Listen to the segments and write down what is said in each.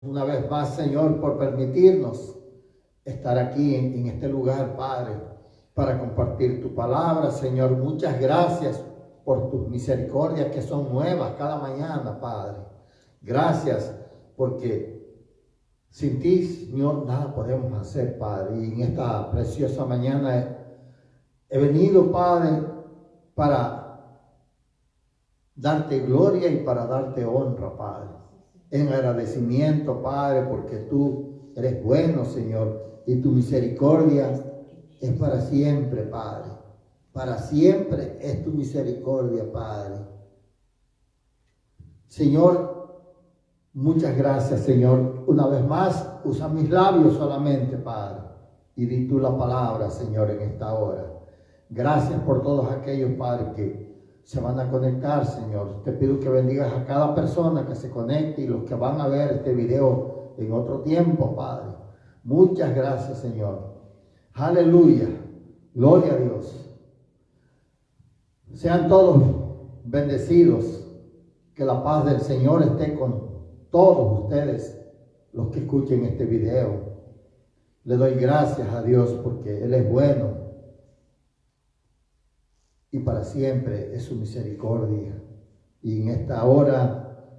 Una vez más, Señor, por permitirnos estar aquí en este lugar, Padre, para compartir tu palabra. Señor, muchas gracias por tus misericordias que son nuevas cada mañana, Padre. Gracias porque sin ti, Señor, nada podemos hacer, Padre. Y en esta preciosa mañana he venido, Padre, para darte gloria y para darte honra, Padre. En agradecimiento, Padre, porque tú eres bueno, Señor, y tu misericordia es para siempre, Padre. Para siempre es tu misericordia, Padre. Señor, muchas gracias, Señor. Una vez más, usa mis labios solamente, Padre, y di tú la palabra, Señor, en esta hora. Gracias por todos aquellos, Padre, que se van a conectar, Señor. Te pido que bendigas a cada persona que se conecte y los que van a ver este video en otro tiempo, Padre. Muchas gracias, Señor. Aleluya. Gloria a Dios. Sean todos bendecidos. Que la paz del Señor esté con todos ustedes, los que escuchen este video. Le doy gracias a Dios porque Él es bueno. Y para siempre es su misericordia. Y en esta hora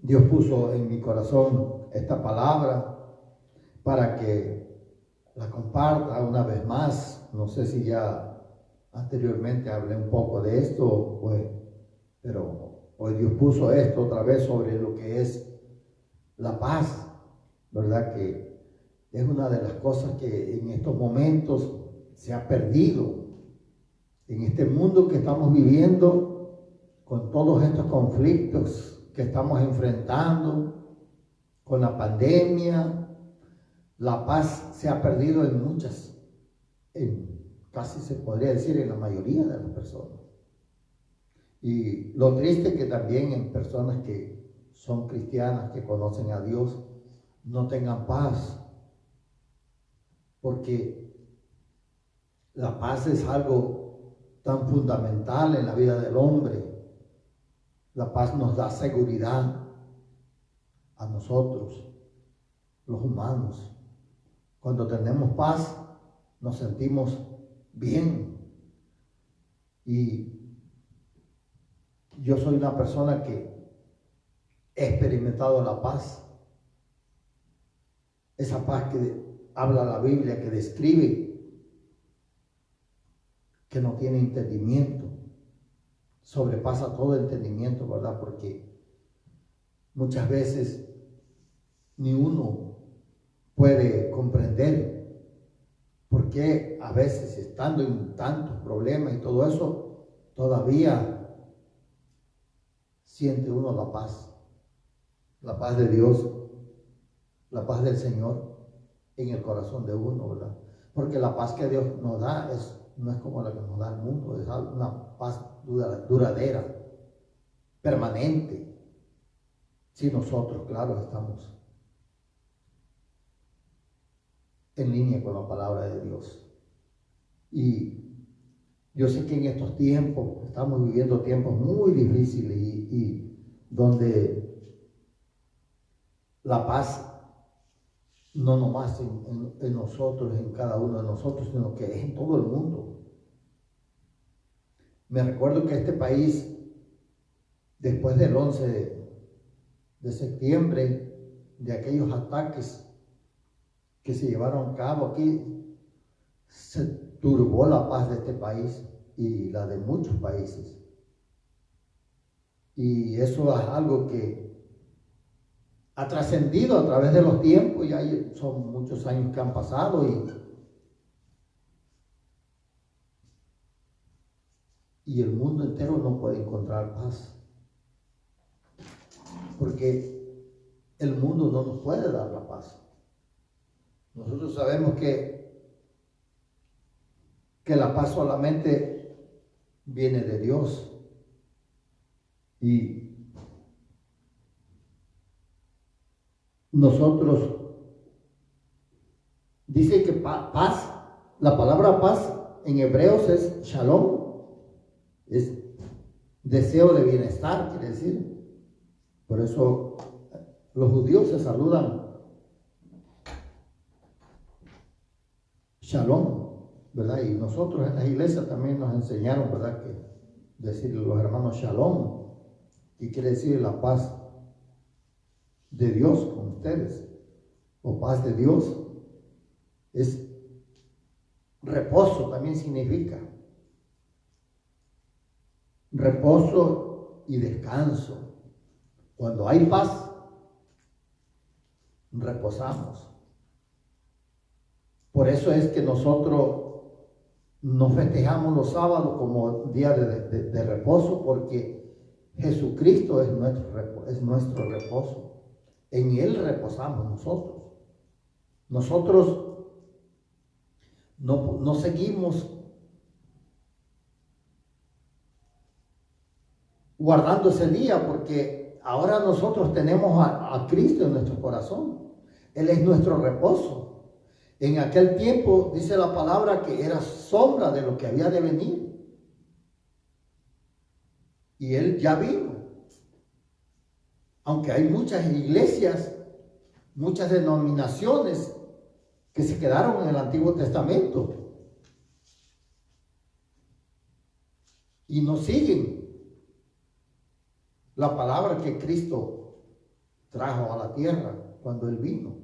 Dios puso en mi corazón esta palabra para que la comparta una vez más. No sé si ya anteriormente hablé un poco de esto, pues, pero hoy Dios puso esto otra vez sobre lo que es la paz, ¿verdad? Que es una de las cosas que en estos momentos se ha perdido. En este mundo que estamos viviendo, con todos estos conflictos que estamos enfrentando, con la pandemia, la paz se ha perdido casi se podría decir en la mayoría de las personas. Y lo triste es que también en personas que son cristianas, que conocen a Dios, no tengan paz, porque la paz es algo tan fundamental en la vida del hombre. La paz nos da seguridad a nosotros, los humanos. Cuando tenemos paz, nos sentimos bien. Y yo soy una persona que he experimentado la paz. Esa paz que habla la Biblia, que describe, que no tiene entendimiento, sobrepasa todo entendimiento, ¿verdad? Porque muchas veces ni uno puede comprender por qué a veces, estando en tantos problemas y todo eso, todavía siente uno la paz de Dios, la paz del Señor en el corazón de uno, ¿verdad? Porque la paz que Dios nos da no es como la que nos da el mundo, es una paz duradera, permanente, si nosotros, claro, estamos en línea con la palabra de Dios. Y yo sé que en estos tiempos estamos viviendo tiempos muy difíciles y donde la paz no nomás en nosotros, en cada uno de nosotros, sino que es en todo el mundo. Me recuerdo que este país, después del 11 de septiembre, de aquellos ataques que se llevaron a cabo aquí, se turbó la paz de este país y la de muchos países. Y eso es algo que ha trascendido a través de los tiempos, ya son muchos años que han pasado y el mundo entero no puede encontrar paz, porque el mundo no nos puede dar la paz. Nosotros sabemos que la paz solamente viene de Dios. Y nosotros, dice que paz, la palabra paz en hebreos es shalom, es deseo de bienestar, quiere decir. Por eso Los judíos se saludan Shalom, ¿verdad? Y nosotros en las iglesias también nos enseñaron, ¿verdad? Que decirle a los hermanos Shalom, que quiere decir la paz de Dios con ustedes, o paz de Dios. Es reposo, también significa reposo y descanso. Cuando hay paz, reposamos. Por eso es que nosotros no festejamos los sábados como día de reposo, porque Jesucristo es nuestro reposo. En Él reposamos nosotros. Nosotros no seguimos guardando ese día, porque ahora nosotros tenemos a Cristo en nuestro corazón. Él es nuestro reposo. En aquel tiempo dice la palabra que era sombra de lo que había de venir. Y Él ya vino. Aunque hay muchas iglesias, muchas denominaciones que se quedaron en el Antiguo Testamento y no siguen la palabra que Cristo trajo a la tierra cuando Él vino.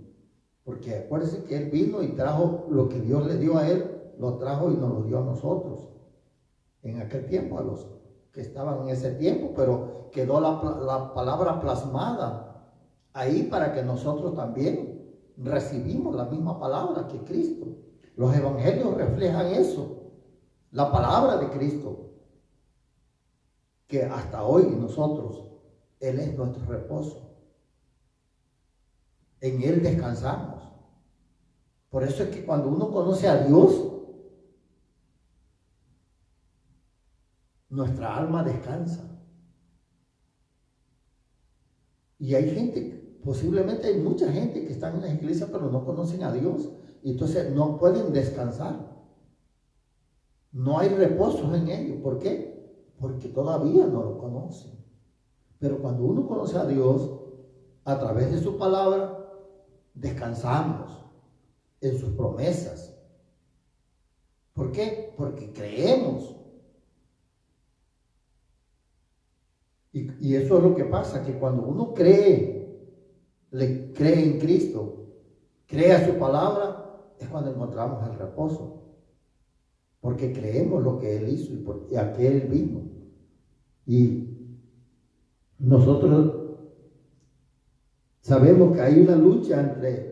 Porque acuérdense que Él vino y trajo lo que Dios le dio a Él, lo trajo y nos lo dio a nosotros. En aquel tiempo, a los que estaban en ese tiempo, pero quedó la palabra plasmada ahí para que nosotros también recibimos la misma palabra que Cristo. Los evangelios reflejan eso, la palabra de Cristo, que hasta hoy nosotros, Él es nuestro reposo. En Él descansamos. Por eso es que cuando uno conoce a Dios, nuestra alma descansa. Y hay gente, posiblemente hay mucha gente que está en las iglesias pero no conocen a Dios. Y entonces no pueden descansar. No hay reposo en ellos. ¿Por qué? Porque todavía no lo conocen. Pero cuando uno conoce a Dios, a través de su palabra, descansamos en sus promesas. ¿Por qué? Porque creemos. Y eso es lo que pasa, que cuando uno cree en Cristo, cree a su palabra, es cuando encontramos el reposo. Porque creemos lo que Él hizo y a qué Él vino. Y nosotros sabemos que hay una lucha entre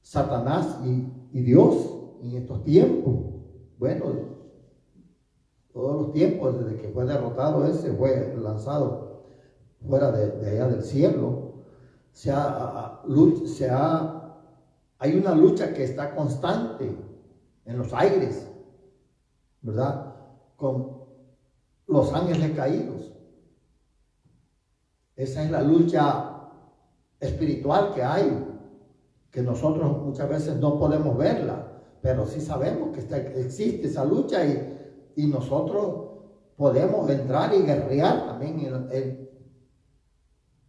Satanás y Dios en estos tiempos. Bueno, todos los tiempos, desde que fue derrotado ese, fue lanzado fuera de allá del cielo, hay una lucha que está constante en los aires, ¿verdad? Con los ángeles caídos. Esa es la lucha espiritual que hay, que nosotros muchas veces no podemos verla, pero sí sabemos que existe esa lucha y nosotros podemos entrar y guerrear también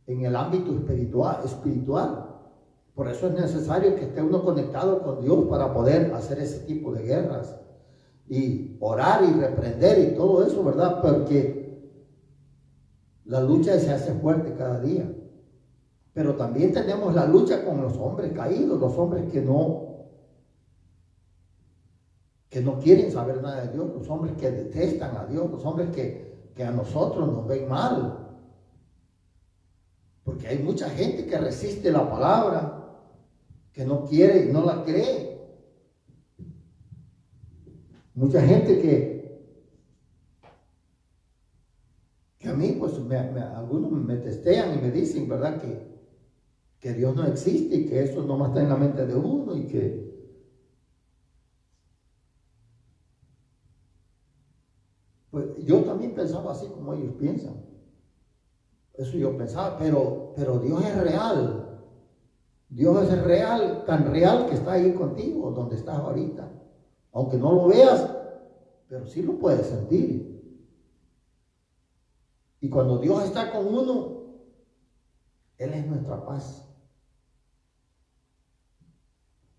en el ámbito espiritual. Por eso es necesario que esté uno conectado con Dios para poder hacer ese tipo de guerras y orar y reprender y todo eso, ¿verdad? Porque la lucha se hace fuerte cada día. Pero también tenemos la lucha con los hombres caídos, los hombres que no quieren saber nada de Dios, los hombres que detestan a Dios, los hombres que a nosotros nos ven mal. Porque hay mucha gente que resiste la palabra, que no quiere y no la cree. Mucha gente que a mí, pues, algunos me testean y me dicen, ¿verdad? Que Dios no existe y que eso nomás está en la mente de uno y que pues yo también pensaba así como ellos piensan. Eso yo pensaba, pero Dios es real. Dios es real, tan real que está ahí contigo, donde estás ahorita. Aunque no lo veas, pero sí lo puedes sentir. Y cuando Dios está con uno, Él es nuestra paz.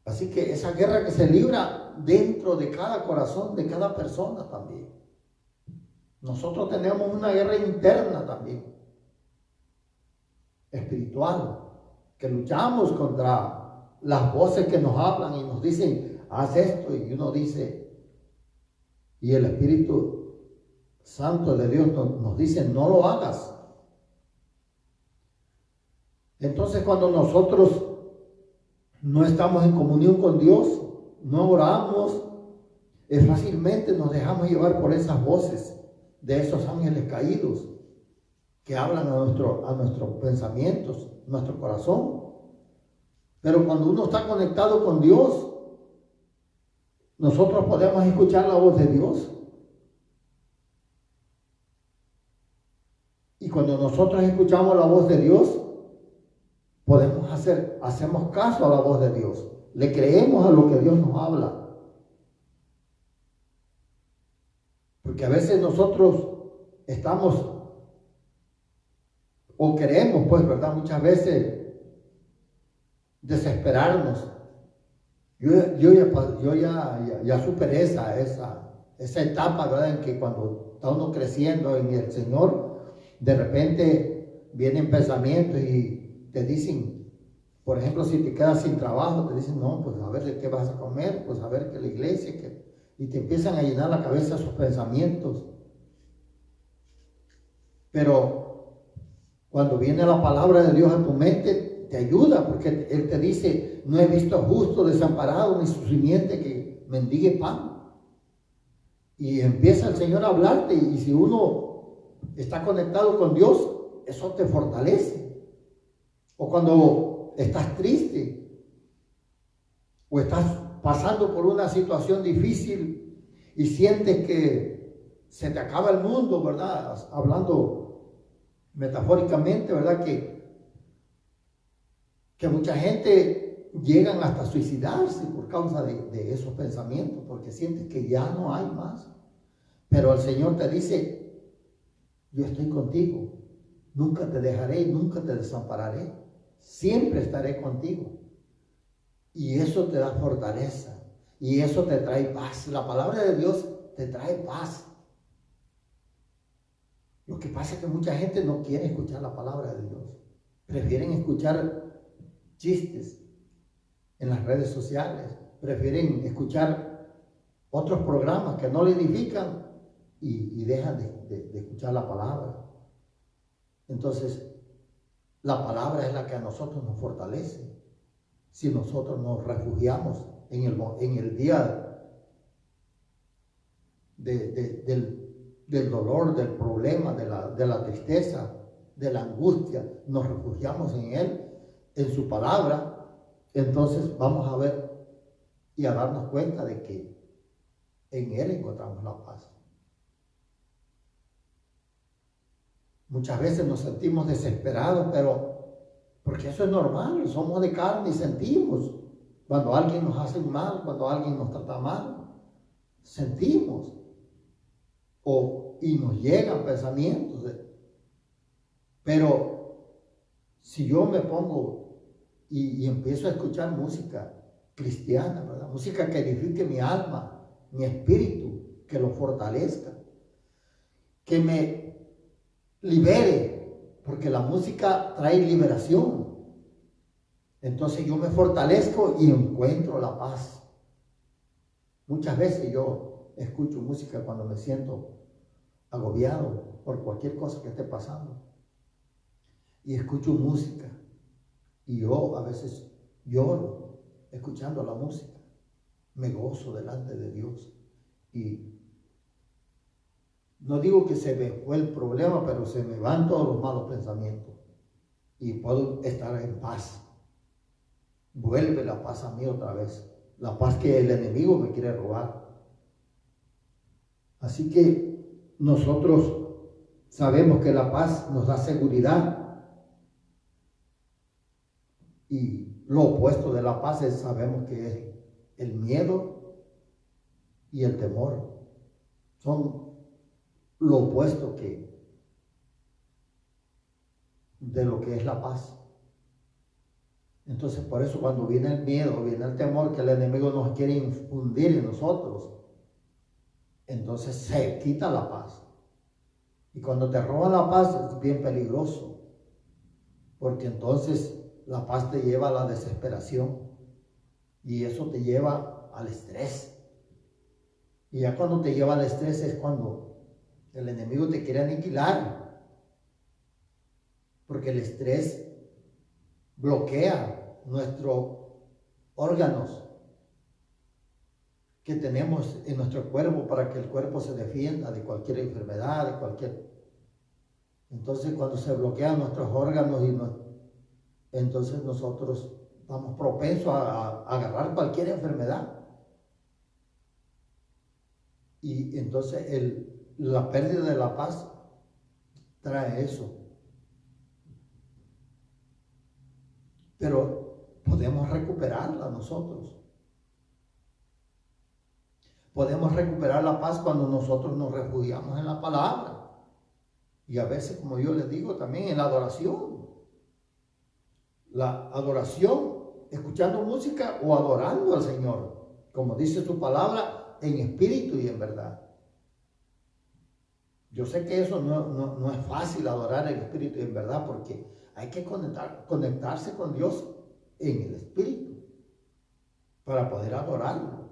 Así que esa guerra que se libra dentro de cada corazón, de cada persona también. Nosotros tenemos una guerra interna también, espiritual, que luchamos contra las voces que nos hablan y nos dicen, haz esto, y uno dice, y el Espíritu Santo de Dios nos dice, no lo hagas. Entonces, cuando nosotros no estamos en comunión con Dios, no oramos, fácilmente nos dejamos llevar por esas voces de esos ángeles caídos que hablan a nuestros pensamientos, nuestro corazón. Pero cuando uno está conectado con Dios, nosotros podemos escuchar la voz de Dios. Y cuando nosotros escuchamos la voz de Dios, hacemos caso a la voz de Dios. Le creemos a lo que Dios nos habla. Porque a veces nosotros estamos, o queremos, pues, ¿verdad? Muchas veces desesperarnos. Yo ya superé esa etapa, ¿verdad? En que cuando está uno creciendo en el Señor, de repente vienen pensamientos y te dicen, por ejemplo, si te quedas sin trabajo, te dicen, no, pues a ver de qué vas a comer, pues a ver que la iglesia, y te empiezan a llenar la cabeza esos pensamientos. Pero cuando viene la palabra de Dios a tu mente, te ayuda, porque Él te dice, no he visto justo desamparado ni su simiente que mendigue pan. Y empieza el Señor a hablarte, y si uno está conectado con Dios, eso te fortalece. O cuando estás triste, o estás pasando por una situación difícil y sientes que se te acaba el mundo, ¿verdad? Hablando metafóricamente, ¿verdad? Que mucha gente llegan hasta suicidarse por causa de esos pensamientos, porque sientes que ya no hay más. Pero el Señor te dice, yo estoy contigo, nunca te dejaré, nunca te desampararé, siempre estaré contigo. Y eso te da fortaleza, y eso te trae paz. La palabra de Dios te trae paz. Lo que pasa es que mucha gente no quiere escuchar la palabra de Dios. Prefieren escuchar chistes en las redes sociales, prefieren escuchar otros programas que no le edifican y dejan de escuchar la palabra. Entonces, la palabra es la que a nosotros nos fortalece. Si nosotros nos refugiamos en el día del dolor, del problema, de la tristeza, de la angustia, nos refugiamos en Él, en su palabra, entonces vamos a ver y a darnos cuenta de que en Él encontramos la paz. Muchas veces nos sentimos desesperados, porque eso es normal, somos de carne y sentimos. Cuando alguien nos hace mal, cuando alguien nos trata mal, sentimos. Y nos llegan pensamientos. Pero si yo me pongo y empiezo a escuchar música cristiana, ¿verdad? Música que edifique mi alma, mi espíritu, que lo fortalezca, que me libere, porque la música trae liberación. Entonces yo me fortalezco y encuentro la paz. Muchas veces yo escucho música cuando me siento agobiado por cualquier cosa que esté pasando. Y escucho música. Y yo a veces lloro escuchando la música. Me gozo delante de Dios. Y no digo que se me fue el problema, pero se me van todos los malos pensamientos. Y puedo estar en paz. Vuelve la paz a mí otra vez. La paz que el enemigo me quiere robar. Así que nosotros sabemos que la paz nos da seguridad. Y lo opuesto de la paz sabemos que es el miedo y el temor. Son lo opuesto de lo que es la paz. Entonces, por eso cuando viene el miedo, viene el temor que el enemigo nos quiere infundir en nosotros, entonces se quita la paz. Y cuando te roba la paz es bien peligroso, porque entonces la paz te lleva a la desesperación y eso te lleva al estrés. Y ya cuando te lleva al estrés es cuando el enemigo te quiere aniquilar, porque el estrés bloquea nuestros órganos que tenemos en nuestro cuerpo para que el cuerpo se defienda de cualquier enfermedad, de cualquier... Entonces cuando se bloquean nuestros órganos entonces nosotros estamos propensos a agarrar cualquier enfermedad. Y entonces la pérdida de la paz trae eso. Pero podemos recuperarla nosotros. Podemos recuperar la paz cuando nosotros nos refugiamos en la palabra. Y a veces, como yo les digo, también en la adoración. La adoración, escuchando música o adorando al Señor. Como dice su palabra, en espíritu y en verdad. Yo sé que eso no es fácil adorar en espíritu y en verdad, porque hay que conectarse con Dios en el espíritu para poder adorarlo.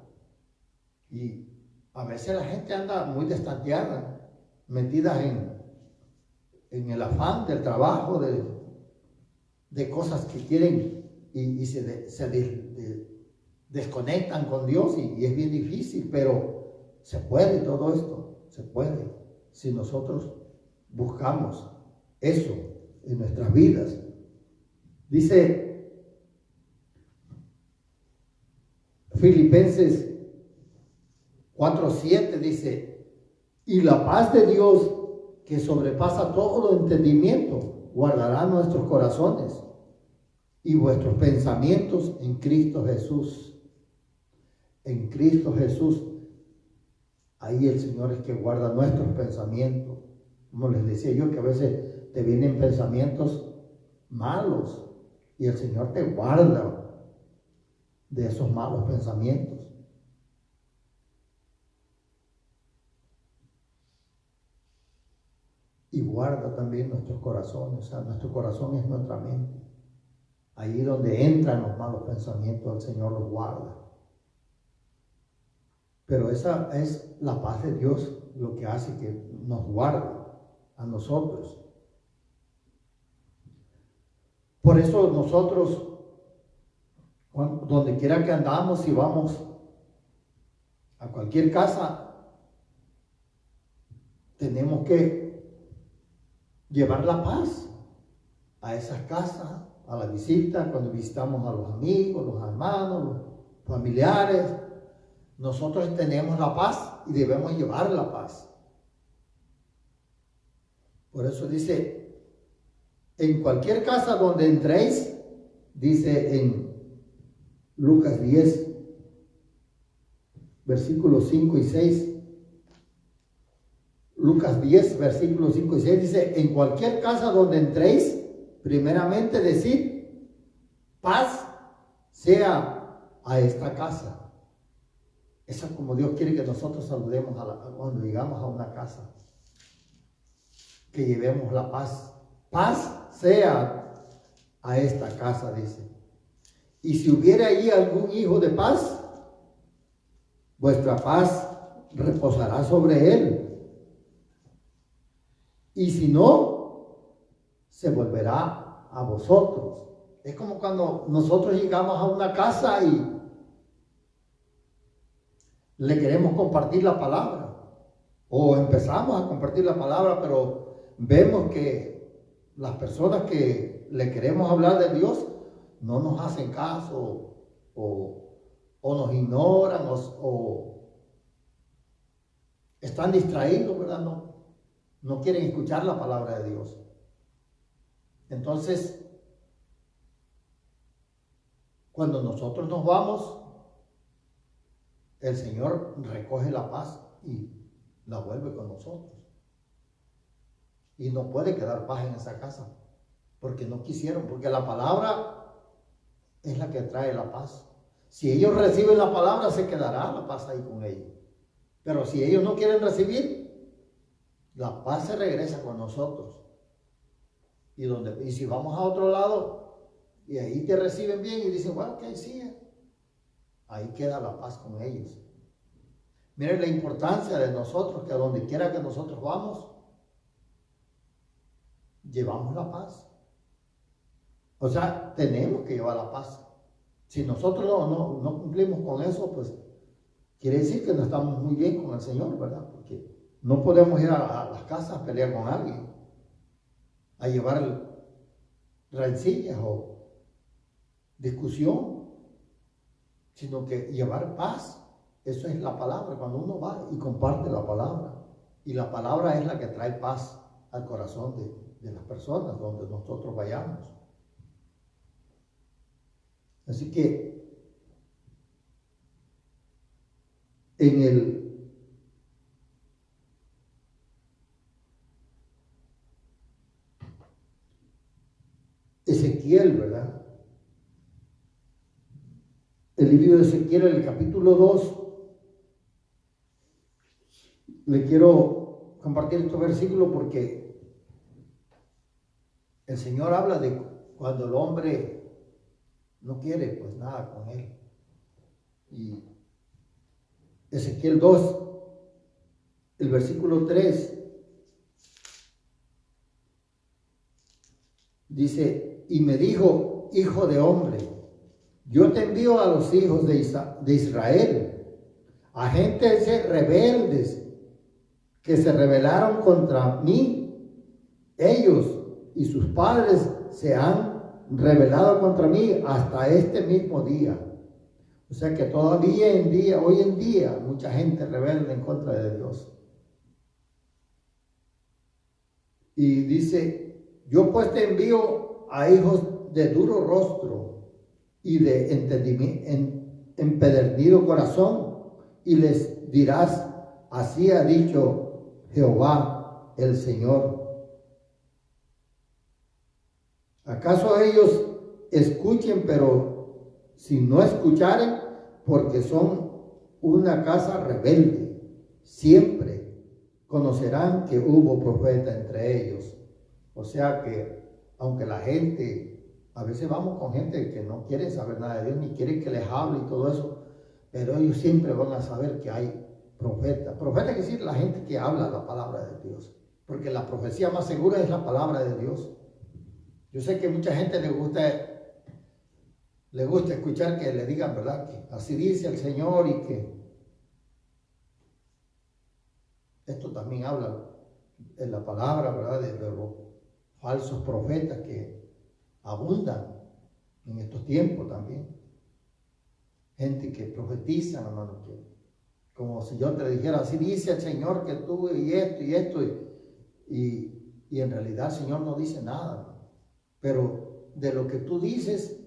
Y a veces la gente anda muy destanteada, metida en el afán del trabajo, de cosas que quieren y se desconectan con Dios y es bien difícil, pero se puede todo esto, se puede, si nosotros buscamos eso en nuestras vidas. Dice Filipenses 4:7, dice, y la paz de Dios que sobrepasa todo entendimiento guardará nuestros corazones y vuestros pensamientos en Cristo Jesús. En Cristo Jesús, ahí el Señor es que guarda nuestros pensamientos. Como les decía yo, que a veces te vienen pensamientos malos y el Señor te guarda de esos malos pensamientos. Y guarda también nuestros corazones. O sea, nuestro corazón es nuestra mente. Ahí donde entran los malos pensamientos, el Señor los guarda. Pero esa es la paz de Dios lo que hace que nos guarde a nosotros. Por eso nosotros, donde quiera que andamos, si vamos a cualquier casa, tenemos que llevar la paz a esas casas, a la visita, cuando visitamos a los amigos, los hermanos, los familiares. Nosotros tenemos la paz y debemos llevar la paz. Por eso dice, en cualquier casa donde entréis, dice en Lucas 10, versículos 5 y 6. Lucas 10, versículos 5 y 6 dice, en cualquier casa donde entréis, primeramente decid, paz sea a esta casa. Eso es como Dios quiere que nosotros saludemos cuando llegamos a una casa. Que llevemos la paz. Paz sea a esta casa, dice. Y si hubiera allí algún hijo de paz, vuestra paz reposará sobre él. Y si no, se volverá a vosotros. Es como cuando nosotros llegamos a una casa y le queremos compartir la palabra. O empezamos a compartir la palabra, pero vemos que las personas que le queremos hablar de Dios no nos hacen caso o nos ignoran o están distraídos, ¿verdad? No quieren escuchar la palabra de Dios. Entonces, cuando nosotros nos vamos, el Señor recoge la paz y la vuelve con nosotros. Y no puede quedar paz en esa casa, porque no quisieron, porque la palabra es la que trae la paz. Si ellos reciben la palabra, se quedará la paz ahí con ellos. Pero si ellos no quieren recibir, la paz se regresa con nosotros. Y si vamos a otro lado, y ahí te reciben bien y dicen, bueno, ok, sí, ahí queda la paz con ellos. Miren la importancia de nosotros, que a donde quiera que nosotros vamos, llevamos la paz. O sea, tenemos que llevar la paz. Si nosotros no cumplimos con eso, pues quiere decir que no estamos muy bien con el Señor, ¿verdad? Porque no podemos ir a las casas a pelear con alguien, a llevar rencillas o discusión, sino que llevar paz. Eso es la palabra, cuando uno va y comparte la palabra. Y la palabra es la que trae paz al corazón de las personas donde nosotros vayamos. Así que en el Ezequiel, ¿verdad? El libro de Ezequiel, en el capítulo 2, le quiero compartir este versículo porque el Señor habla de cuando el hombre no quiere pues nada con él. Y Ezequiel 2, el versículo 3, dice, y me dijo, hijo de hombre, yo te envío a los hijos de Israel, a gentes rebeldes que se rebelaron contra mí. Ellos y sus padres se han rebelado contra mí hasta este mismo día. O sea que todavía hoy en día, mucha gente rebelde en contra de Dios. Y dice, yo pues te envío a hijos de duro rostro y de empedernido corazón, y les dirás, así ha dicho Jehová el Señor. ¿Acaso ellos escuchen, pero si no escucharen, porque son una casa rebelde, siempre conocerán que hubo profeta entre ellos? O sea que, aunque la gente, a veces vamos con gente que no quiere saber nada de Dios, ni quiere que les hable y todo eso, pero ellos siempre van a saber que hay profeta. Profeta quiere decir la gente que habla la palabra de Dios, porque la profecía más segura es la palabra de Dios. Yo sé que mucha gente le gusta escuchar que le digan, ¿verdad? Que así dice el Señor, y que esto también habla en la palabra, ¿verdad? De los falsos profetas que abundan en estos tiempos también. Gente que profetiza, hermano, que como si yo te dijera, así dice el Señor que tú y esto, y en realidad el Señor no dice nada. Pero de lo que tú dices,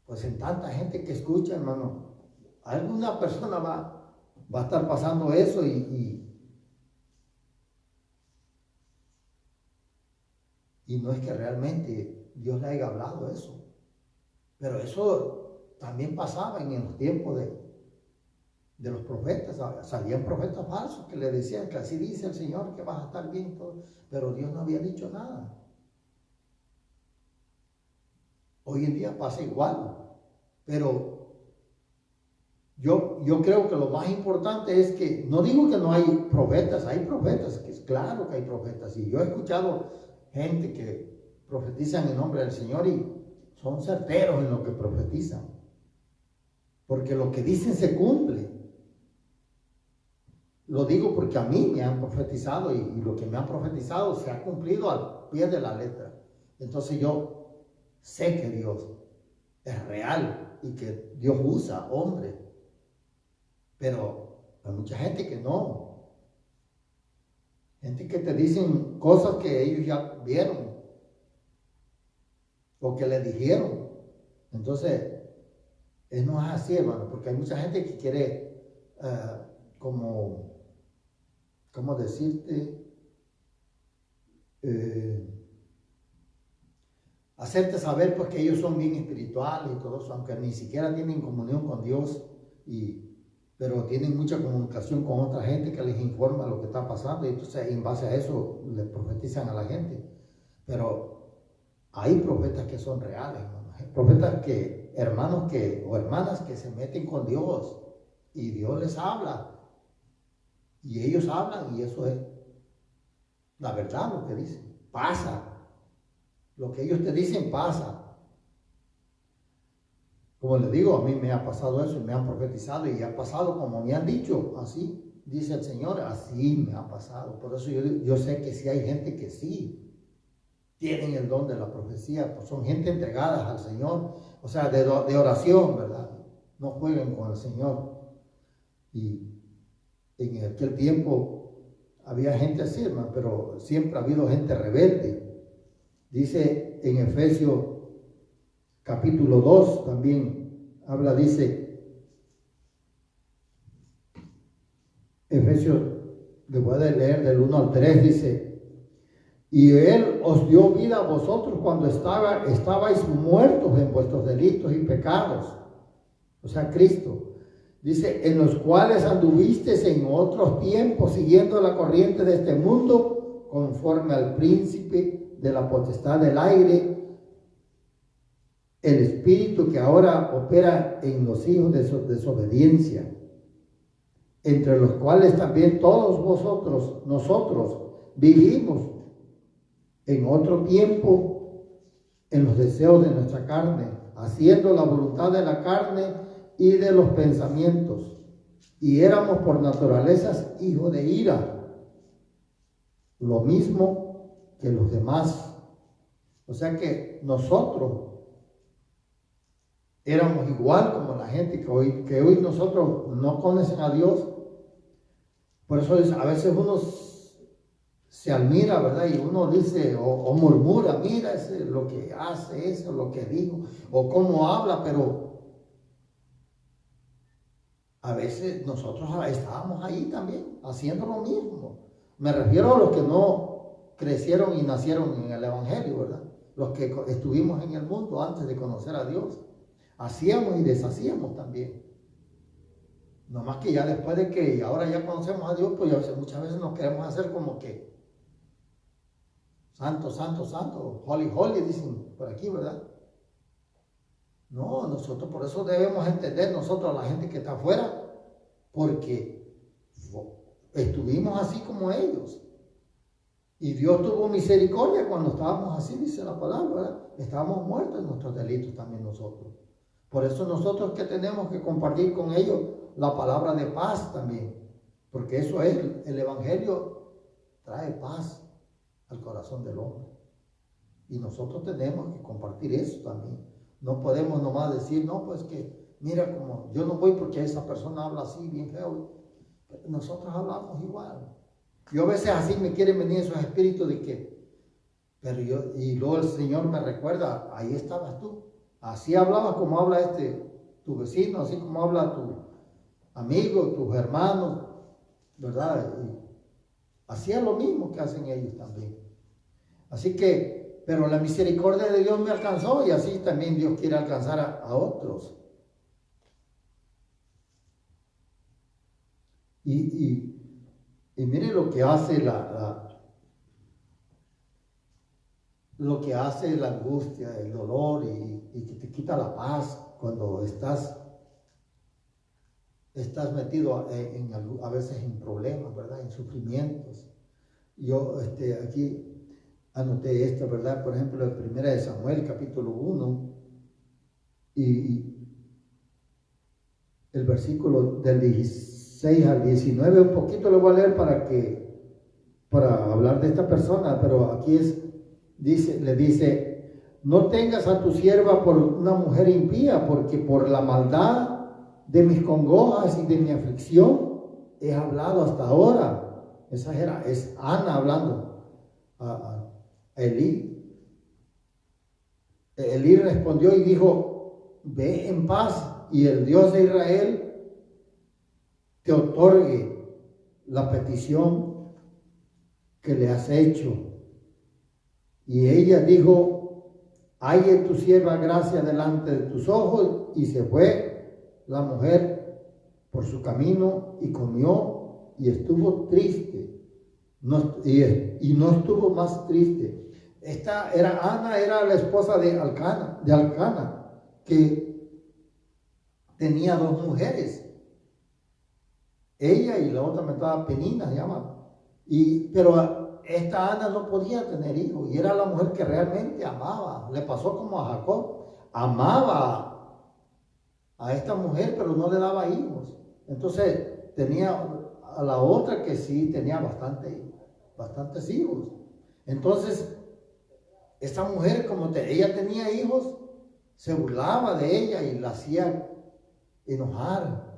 pues en tanta gente que escucha, hermano, alguna persona va a estar pasando eso y no es que realmente Dios le haya hablado eso. Pero eso también pasaba en los tiempos de los profetas. Salían profetas falsos que le decían que así dice el Señor que vas a estar bien, todo, pero Dios no había dicho nada. Hoy en día pasa igual, pero yo creo que lo más importante es que, no digo que no hay profetas, que es claro que hay profetas, y yo he escuchado gente que profetizan en nombre del Señor y son certeros en lo que profetizan, porque lo que dicen se cumple. Lo digo porque a mí me han profetizado y lo que me han profetizado se ha cumplido al pie de la letra. Entonces yo sé que Dios es real y que Dios usa hombres, pero hay mucha gente que no. Gente que te dicen cosas que ellos ya vieron o que le dijeron. Entonces, no es así, hermano, porque hay mucha gente que quiere, ¿cómo decirte? hacerte saber pues que ellos son bien espirituales y todo eso, aunque ni siquiera tienen comunión con Dios, pero tienen mucha comunicación con otra gente que les informa lo que está pasando, y entonces en base a eso les profetizan a la gente. Pero hay profetas que son reales, hermanos. Hay profetas que, hermanos o hermanas que se meten con Dios y Dios les habla. Y ellos hablan y eso es la verdad lo que dicen. Pasa. Lo que ellos te dicen pasa. Como les digo, a mí me ha pasado eso y me han profetizado y ha pasado como me han dicho. Así dice el Señor, así me ha pasado. Por eso yo sé que sí hay gente que sí tienen el don de la profecía, pues son gente entregada al Señor, o sea, de oración, ¿verdad? No jueguen con el Señor. Y en aquel tiempo había gente así, hermano, pero siempre ha habido gente rebelde. Dice en Efesios capítulo 2 también habla, dice, Efesios, le voy a leer del 1 al 3, dice, y Él os dio vida a vosotros cuando estabais muertos en vuestros delitos y pecados, o sea, Cristo. Dice, en los cuales anduvisteis en otros tiempos, siguiendo la corriente de este mundo, conforme al príncipe de la potestad del aire, el espíritu que ahora opera en los hijos de desobediencia, entre los cuales también todos nosotros vivimos en otro tiempo en los deseos de nuestra carne, haciendo la voluntad de la carne y de los pensamientos, y éramos por naturaleza hijos de ira, lo mismo que los demás. O sea que nosotros éramos igual como la gente que hoy nosotros no conocen a Dios. Por eso a veces uno se admira, ¿verdad? Y uno dice o murmura, mira lo que hace, eso, lo que dijo, o cómo habla, pero a veces nosotros estábamos ahí también, haciendo lo mismo. Me refiero a los que no crecieron y nacieron en el Evangelio, ¿verdad? Los que estuvimos en el mundo antes de conocer a Dios. Hacíamos y deshacíamos también. No más que ya después de que ahora ya conocemos a Dios, pues ya muchas veces nos queremos hacer como que santo, santo, santo, holy, holy, dicen por aquí, ¿verdad? No, nosotros por eso debemos entender nosotros a la gente que está afuera, porque estuvimos así como ellos. Y Dios tuvo misericordia cuando estábamos así, dice la palabra, ¿verdad? Estábamos muertos en nuestros delitos también nosotros. Por eso nosotros que tenemos que compartir con ellos la palabra de paz también, porque eso es, el Evangelio trae paz al corazón del hombre. Y nosotros tenemos que compartir eso también. No podemos nomás decir, no, pues que, mira, como yo no voy porque esa persona habla así, bien feo. Nosotros hablamos igual. Yo a veces así me quieren venir esos espíritus de que, y luego el Señor me recuerda, ahí estabas tú. Así hablabas como habla tu vecino, así como habla tu amigo, tus hermanos, ¿verdad? Y hacía lo mismo que hacen ellos también. Así que, pero la misericordia de Dios me alcanzó y así también Dios quiere alcanzar a otros. Y mire lo que hace lo que hace la angustia, el dolor y que te quita la paz cuando estás metido a veces en problemas, ¿verdad? En sufrimientos. Yo aquí anoté esto, ¿verdad? Por ejemplo, en 1 Samuel, capítulo 1, y el versículo del 16 al 19, un poquito lo voy a leer para hablar de esta persona, pero aquí le dice, no tengas a tu sierva por una mujer impía, porque por la maldad de mis congojas y de mi aflicción he hablado hasta ahora. Es Ana hablando a Elí. Elí respondió y dijo, ve en paz y el Dios de Israel te otorgue la petición que le has hecho. Y ella dijo, halle tu sierva gracia delante de tus ojos. Y se fue la mujer por su camino y comió y estuvo triste. Y no estuvo más triste. Ana era la esposa de Alcana, que tenía dos mujeres. Ella y la otra me estaba Penina, se llama. Pero esta Ana no podía tener hijos y era la mujer que realmente amaba. Le pasó como a Jacob. Amaba a esta mujer, pero no le daba hijos. Entonces tenía a la otra que sí tenía bastantes hijos. Entonces, esta mujer, ella tenía hijos, se burlaba de ella y la hacía enojar.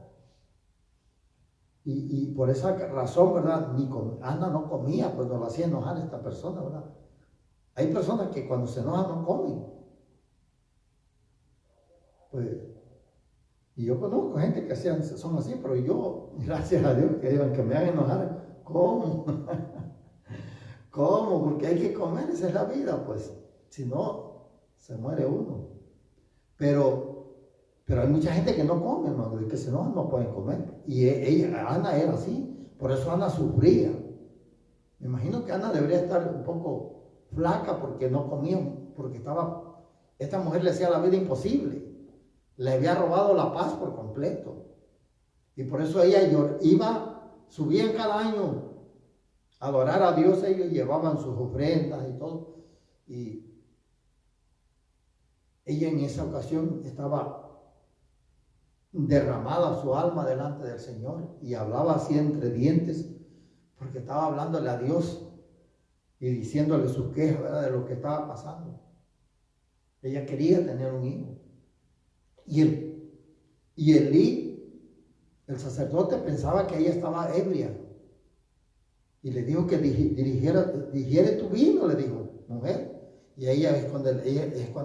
Y por esa razón, ¿verdad? Ana no comía, pues no la hacía enojar esta persona, ¿verdad? Hay personas que cuando se enojan no comen. Pues, y yo conozco gente que son así, pero yo, gracias a Dios, que digan que me hagan enojar, ¿cómo? ¿Cómo? Porque hay que comer, esa es la vida, pues. Si no, se muere uno. Pero hay mucha gente que no come, hermano, y que si no, no pueden comer. Y Ana era así, por eso Ana sufría. Me imagino que Ana debería estar un poco flaca porque no comía, porque esta mujer le hacía la vida imposible. Le había robado la paz por completo. Y por eso ella subían cada año a adorar a Dios, ellos llevaban sus ofrendas y todo. Y ella en esa ocasión estaba derramada su alma delante del Señor y hablaba así entre dientes porque estaba hablándole a Dios y diciéndole sus quejas, ¿verdad?, de lo que estaba pasando. Ella quería tener un hijo. Y Elí, el sacerdote, pensaba que ella estaba ebria y le dijo que digiere tu vino, le dijo, mujer. Y ella es cuando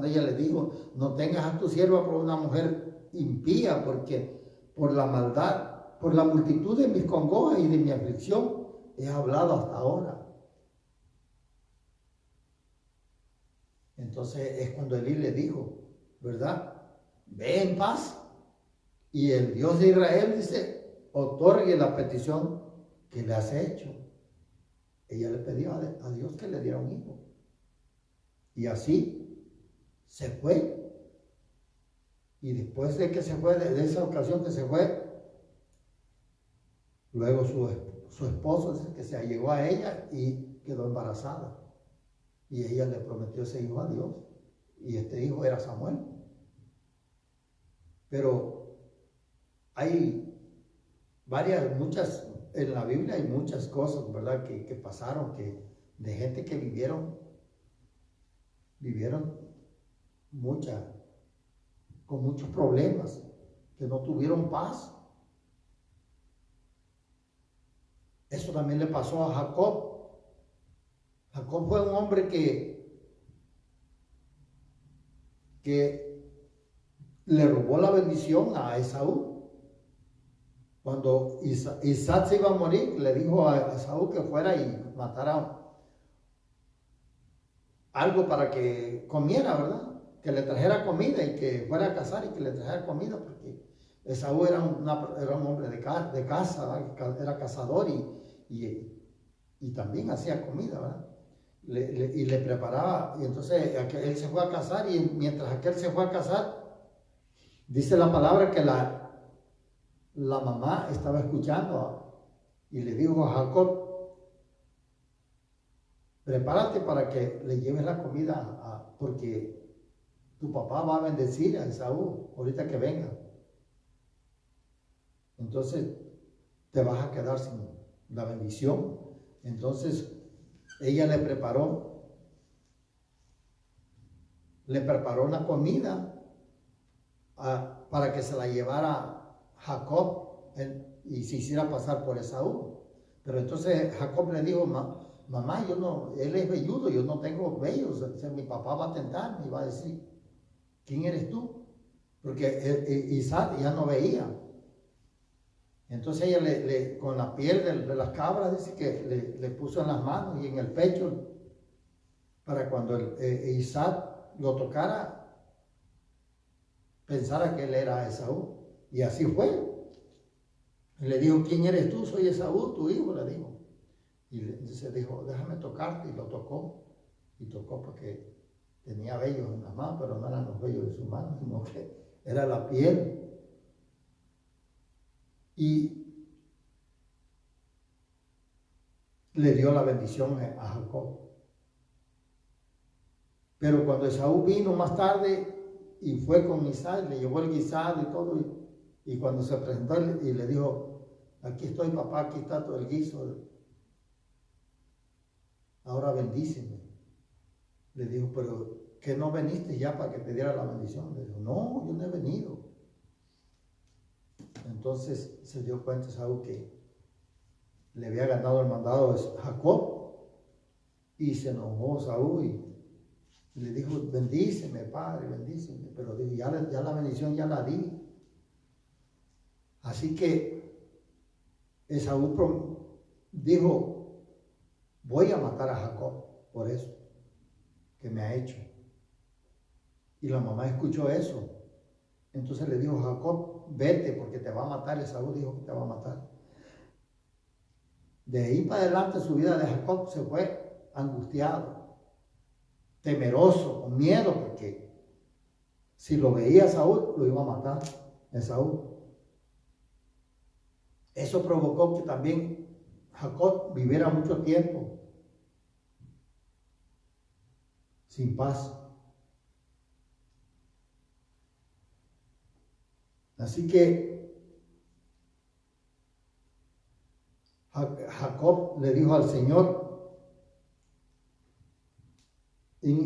ella le dijo, no tengas a tu sierva por una mujer impía, porque por la maldad, por la multitud de mis congojas y de mi aflicción, he hablado hasta ahora. Entonces es cuando Elí le dijo, ¿verdad? Ve en paz. Y el Dios de Israel dice, otorgue la petición que le has hecho. Ella le pidió a Dios que le diera un hijo. Y así se fue. Y después de que se fue, de esa ocasión que se fue, luego su esposo dice que se allegó a ella y quedó embarazada. Y ella le prometió ese hijo a Dios. Y este hijo era Samuel. Pero hay muchas, en la Biblia hay muchas cosas, ¿verdad?, que pasaron, de gente que vivieron con muchos problemas, que no tuvieron paz. Eso también le pasó a Jacob. Jacob fue un hombre que le robó la bendición a Esaú. Cuando Isaac se iba a morir, le dijo a Esaú que fuera y matara algo para que comiera, ¿verdad? Que le trajera comida y que fuera a cazar y que le trajera comida, porque Esaú era un hombre de caza, ¿verdad? Era cazador y también hacía comida, ¿verdad? Y le preparaba, y entonces él se fue a cazar, y mientras aquel se fue a cazar, dice la palabra que la mamá estaba escuchando y le dijo a Jacob, prepárate para que le lleves la comida, porque tu papá va a bendecir a Esaú ahorita que venga. Entonces te vas a quedar sin la bendición. Entonces ella le preparó una comida para que se la llevara Jacob y se hiciera pasar por Esaú. Pero entonces Jacob le dijo, mamá, él es velludo, yo no tengo vellos. O sea, mi papá va a tentarme y va a decir, ¿quién eres tú? Porque Isaac ya no veía. Entonces ella con la piel de las cabras, dice que le puso en las manos y en el pecho, para cuando Isaac lo tocara, pensara que él era Esaú. Y así fue. Le dijo, ¿quién eres tú? Soy Esaú, tu hijo, le dijo. Y entonces dijo, déjame tocarte, y lo tocó. Y tocó porque tenía vellos en las manos, pero no eran los vellos de sus manos, sino que era la piel. Y le dio la bendición a Jacob. Pero cuando Esaú vino más tarde y fue con Isaac, le llevó el guisado y todo, y cuando se presentó y le dijo, aquí estoy papá, aquí está todo el guiso, ahora bendíceme. Le dijo, pero que no veniste ya para que te diera la bendición. Le dijo, no, yo no he venido. Entonces se dio cuenta Esaú que le había ganado el mandado a Jacob, y se enojó Esaú y le dijo, bendíceme, padre, bendíceme. Pero dijo, ya la bendición ya la di. Así que Esaú dijo, voy a matar a Jacob por eso que me ha hecho. Y la mamá escuchó eso. Entonces le dijo, Jacob, vete porque te va a matar. Esaú dijo que te va a matar. De ahí para adelante su vida de Jacob se fue angustiado, temeroso, con miedo, porque si lo veía Saúl, lo iba a matar Esaú. Eso provocó que también Jacob viviera mucho tiempo sin paz. Así que Jacob le dijo al Señor en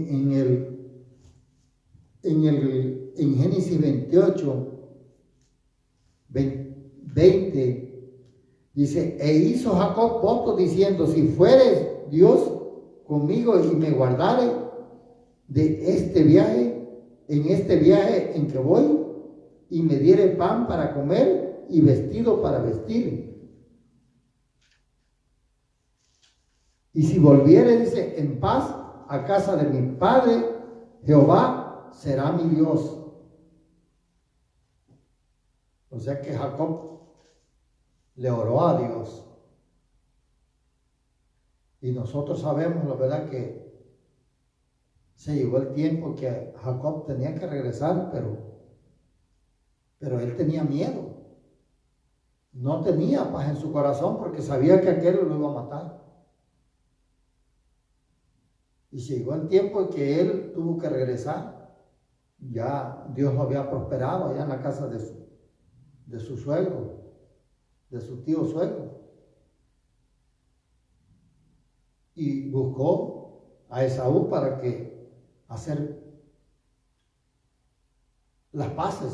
Génesis 28, 20, dice, e hizo Jacob voto diciendo, si fueres Dios conmigo y me guardare de este viaje, en que voy, y me diere pan para comer y vestido para vestir. Y si volviere, dice, en paz a casa de mi padre, Jehová será mi Dios. O sea que Jacob le oró a Dios. Y nosotros sabemos, la verdad, que se llegó el tiempo que Jacob tenía que regresar, pero él tenía miedo. No tenía paz en su corazón porque sabía que aquel lo iba a matar. Y llegó el tiempo en que él tuvo que regresar. Ya Dios lo había prosperado allá en la casa de su suegro, de su tío suegro. Y buscó a Esaú para que hacer las paces.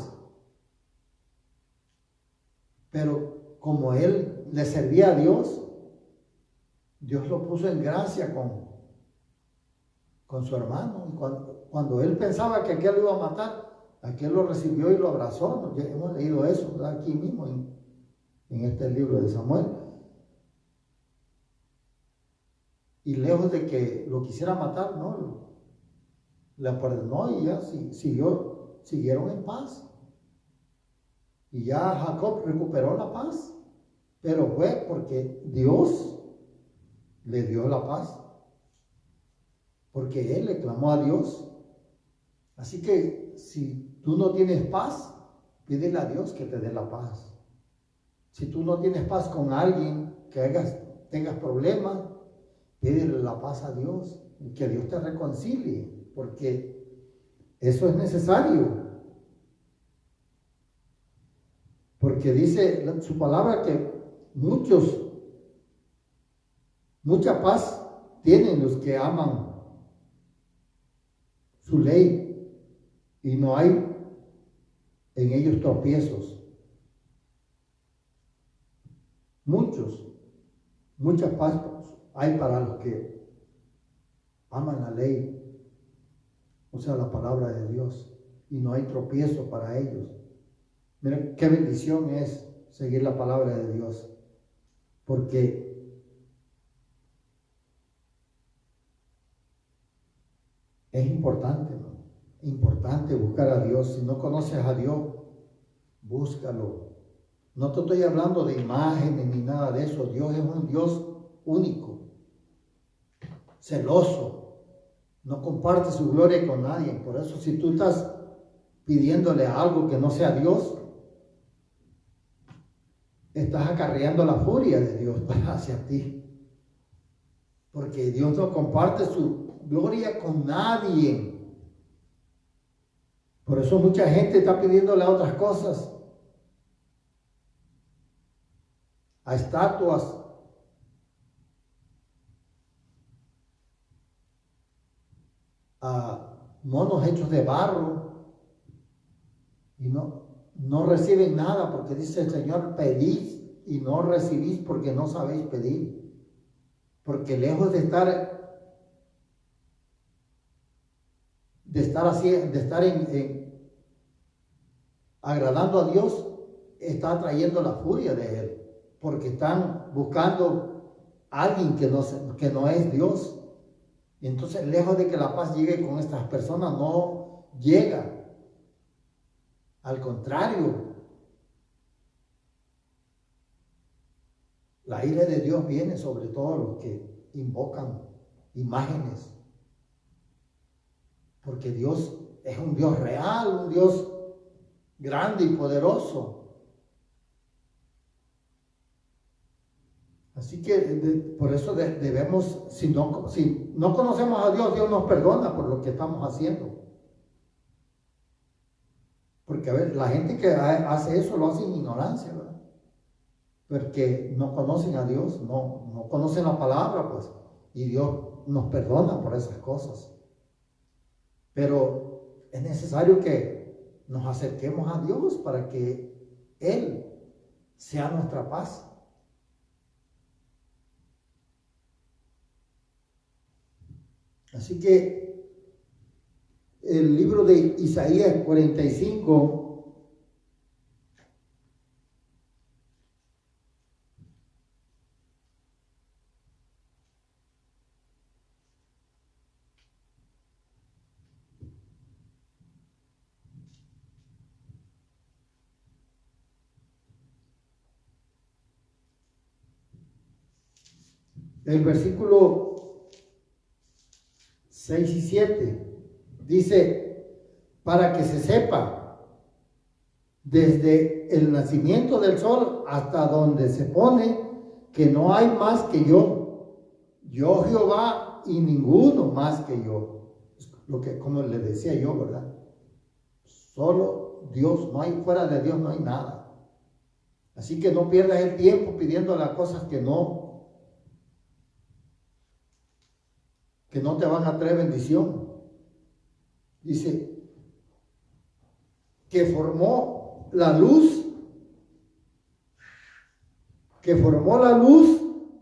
Pero como él le servía a Dios, Dios lo puso en gracia con su hermano. Y cuando él pensaba que aquel lo iba a matar, aquel lo recibió y lo abrazó. Ya hemos leído eso, ¿verdad? Aquí mismo en este libro de Samuel. Y lejos de que lo quisiera matar, no, le perdonó y ya siguieron en paz. Y ya Jacob recuperó la paz, pero fue porque Dios le dio la paz, porque él le clamó a Dios. Así que si tú no tienes paz, pídele a Dios que te dé la paz. Si tú no tienes paz con alguien, tengas problemas, pídele la paz a Dios y que Dios te reconcilie, porque eso es necesario. Porque dice su palabra que mucha paz tienen los que aman su ley y no hay en ellos tropiezos. Mucha paz hay para los que aman la ley, o sea, la palabra de Dios, y no hay tropiezo para ellos. Mira qué bendición es seguir la palabra de Dios, porque es importante, ¿no? importante buscar a Dios. Si no conoces a Dios, búscalo. No te estoy hablando de imágenes ni nada de eso. Dios es un Dios único, celoso. No comparte su gloria con nadie. Por eso, si tú estás pidiéndole algo que no sea Dios, estás acarreando la furia de Dios hacia ti. Porque Dios no comparte su gloria con nadie. Por eso mucha gente está pidiéndole a otras cosas, a estatuas, a monos hechos de barro, y no reciben nada, porque dice el Señor: pedís y no recibís porque no sabéis pedir. Porque lejos de estar agradando a Dios, está atrayendo la furia de Él, porque están buscando a alguien que no es Dios. Y entonces, lejos de que la paz llegue con estas personas, no llega. Al contrario, la ira de Dios viene sobre todos los que invocan imágenes. Porque Dios es un Dios real, un Dios grande y poderoso. Así que por eso debemos, si no conocemos a Dios, Dios nos perdona por lo que estamos haciendo. Porque a ver, la gente que hace eso lo hace en ignorancia, ¿verdad? Porque no conocen a Dios, no conocen la palabra, pues, y Dios nos perdona por esas cosas. Pero es necesario que nos acerquemos a Dios para que Él sea nuestra paz. Así que el libro de Isaías 45, el versículo 6 y 7, dice: para que se sepa, desde el nacimiento del sol hasta donde se pone, que no hay más que yo Jehová, y ninguno más que yo. Como le decía yo, ¿verdad? Solo Dios, no hay, fuera de Dios no hay nada. Así que no pierdas el tiempo pidiendo las cosas que no te van a traer bendición. Dice que formó la luz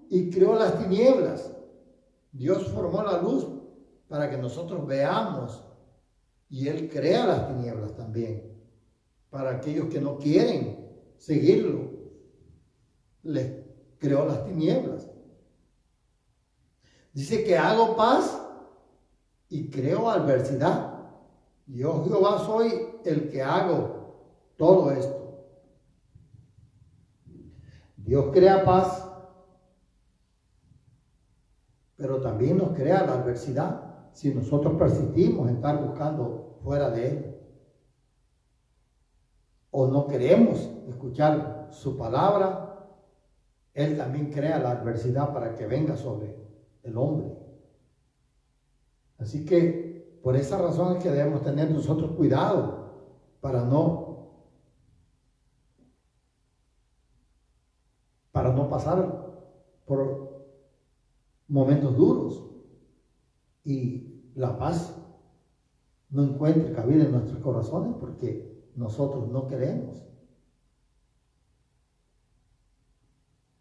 y creó las tinieblas. Dios formó la luz para que nosotros veamos, y Él crea las tinieblas también para aquellos que no quieren seguirlo. Les creó las tinieblas. Dice que hago paz y creo adversidad. Yo, Jehová, soy el que hago todo esto. Dios crea paz, pero también nos crea la adversidad si nosotros persistimos en estar buscando fuera de Él, o no queremos escuchar su palabra. Él también crea la adversidad para que venga sobre el hombre. Así que por esa razón es que debemos tener nosotros cuidado para no pasar por momentos duros y la paz no encuentre cabida en nuestros corazones, porque nosotros no queremos.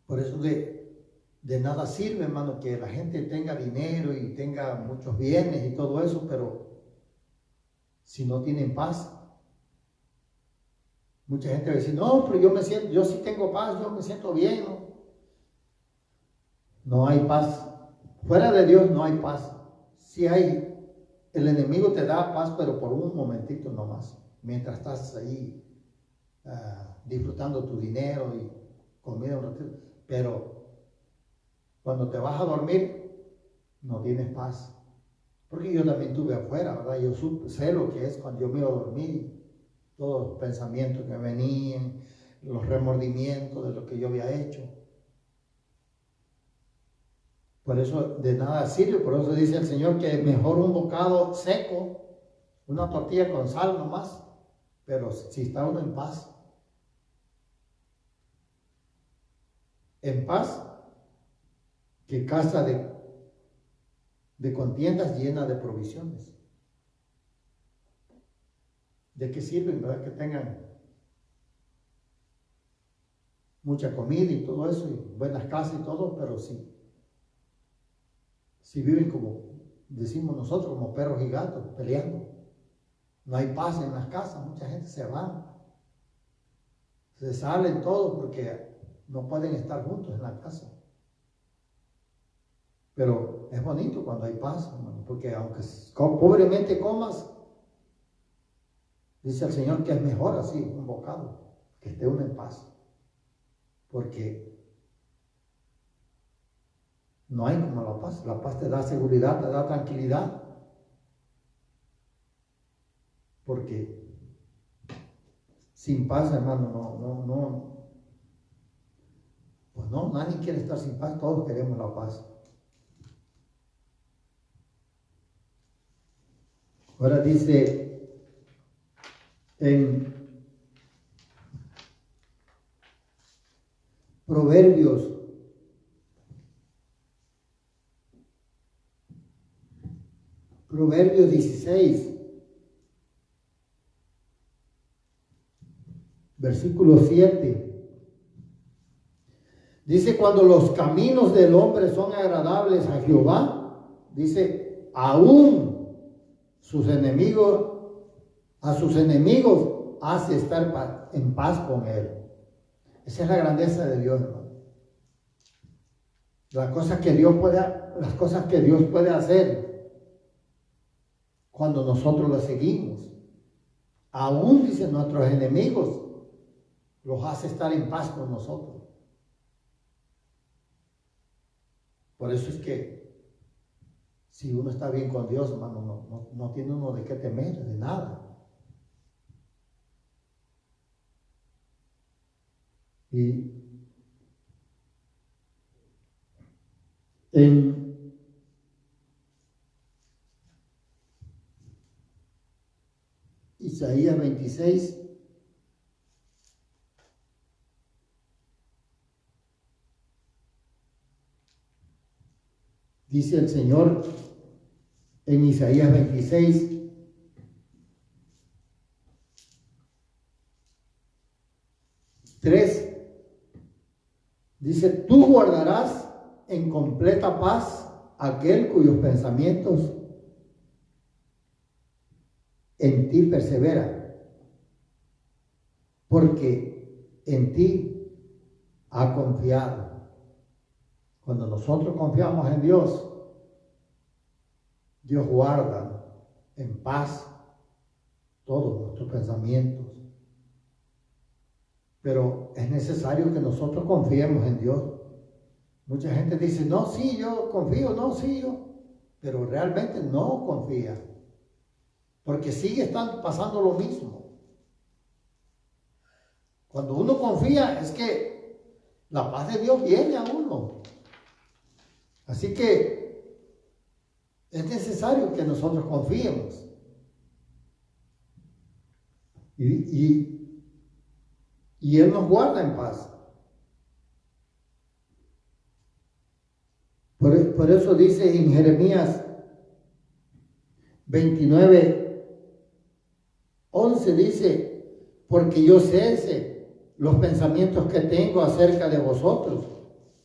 Por eso de nada sirve, hermano, que la gente tenga dinero y tenga muchos bienes y todo eso, pero si no tienen paz. Mucha gente va a decir: no, pero yo sí tengo paz, yo me siento bien. No hay paz. Fuera de Dios no hay paz. Sí hay el enemigo te da paz, pero por un momentito nomás, mientras estás ahí disfrutando tu dinero y comida un ratito. Pero cuando te vas a dormir, no tienes paz. Porque yo también tuve afuera, ¿verdad? Yo sé lo que es cuando yo me iba a dormir, todos los pensamientos que venían, los remordimientos de lo que yo había hecho. Por eso de nada sirve, por eso dice el Señor que es mejor un bocado seco, una tortilla con sal nomás, pero si está uno en paz, que casa de contiendas llena de provisiones. ¿De qué sirven, verdad? Que tengan mucha comida y todo eso, y buenas casas y todo, pero si viven como decimos nosotros, como perros y gatos, peleando. No hay paz en las casas, mucha gente se va. Se salen todos porque no pueden estar juntos en la casa. Pero es bonito cuando hay paz, hermano, porque aunque pobremente comas, dice el Señor que es mejor así, un bocado, que esté uno en paz. Porque no hay como la paz. La paz te da seguridad, te da tranquilidad. Porque sin paz, hermano, pues no, nadie quiere estar sin paz, todos queremos la paz. Ahora dice en Proverbios 16, versículo 7. Dice, cuando los caminos del hombre son agradables a Jehová, dice, aún a sus enemigos hace estar en paz con él. Esa es la grandeza de Dios, hermano. Las cosas que Dios puede hacer cuando nosotros lo seguimos. Aún, dice, nuestros enemigos los hace estar en paz con nosotros. Por eso es que si uno está bien con Dios, hermano, no tiene uno de qué temer, de nada. Y en Isaías 26, dice el Señor en Isaías 26, dice, tú guardarás en completa paz aquel cuyos pensamientos en ti persevera, porque en ti ha confiado. Cuando nosotros confiamos en Dios, Dios guarda en paz todos nuestros pensamientos. Pero es necesario que nosotros confiemos en Dios. Mucha gente dice, no, sí, yo confío, no, sí, yo. Pero realmente no confía. Porque sigue pasando lo mismo. Cuando uno confía es que la paz de Dios viene a uno. Así que es necesario que nosotros confiemos. Y Él nos guarda en paz. Por eso dice en Jeremías 29:11, dice, porque yo sé los pensamientos que tengo acerca de vosotros,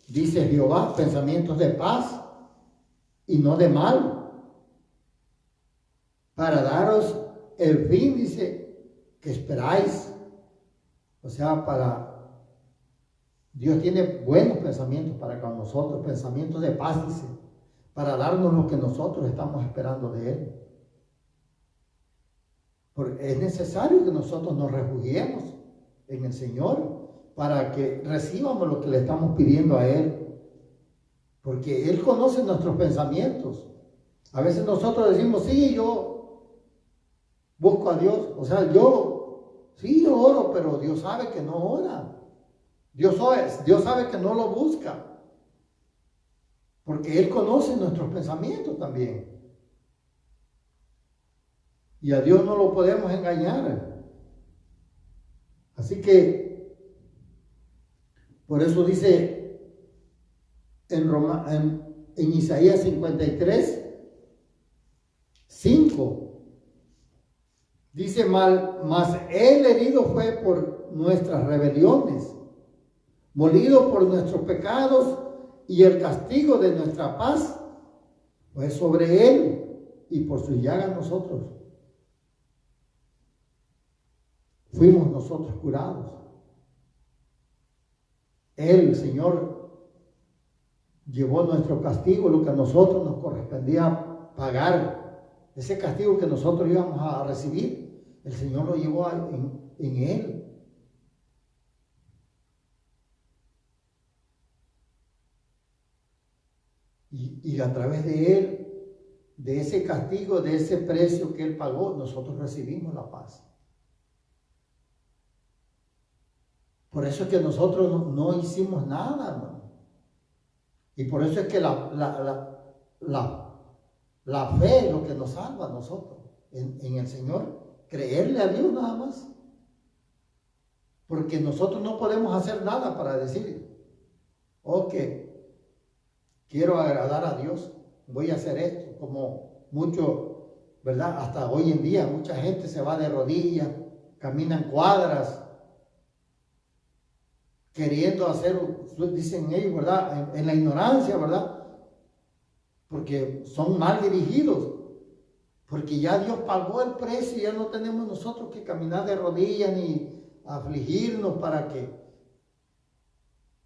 dice Jehová, pensamientos de paz y no de mal, para daros el fin, dice, que esperáis. O sea, Dios tiene buenos pensamientos para con nosotros, pensamientos de paz, dice, para darnos lo que nosotros estamos esperando de Él. Porque es necesario que nosotros nos refugiemos en el Señor para que recibamos lo que le estamos pidiendo a Él. Porque Él conoce nuestros pensamientos. A veces nosotros decimos, sí, yo busco a Dios. O sea, yo oro, pero Dios sabe que no ora. Dios sabe que no lo busca. Porque Él conoce nuestros pensamientos también. Y a Dios no lo podemos engañar. Así que, por eso dice en Isaías 53, 5, dice, mas Él herido fue por nuestras rebeliones, molido por nuestros pecados, y el castigo de nuestra paz fue sobre Él, y por sus llagas nosotros fuimos nosotros curados. Él, el Señor, llevó nuestro castigo, lo que a nosotros nos correspondía pagar. Ese castigo que nosotros íbamos a recibir, el Señor lo llevó en Él. Y a través de Él, de ese castigo, de ese precio que Él pagó, nosotros recibimos la paz. Por eso es que nosotros no hicimos nada, hermano. Y por eso es que la fe es lo que nos salva a nosotros en el Señor. Creerle a Dios nada más. Porque nosotros no podemos hacer nada para decir, ok, quiero agradar a Dios, voy a hacer esto. Como mucho, ¿verdad? Hasta hoy en día mucha gente se va de rodillas, caminan cuadras, queriendo hacer, dicen ellos, ¿verdad? En la ignorancia, ¿verdad? Porque son mal dirigidos. Porque ya Dios pagó el precio y ya no tenemos nosotros que caminar de rodillas ni afligirnos para que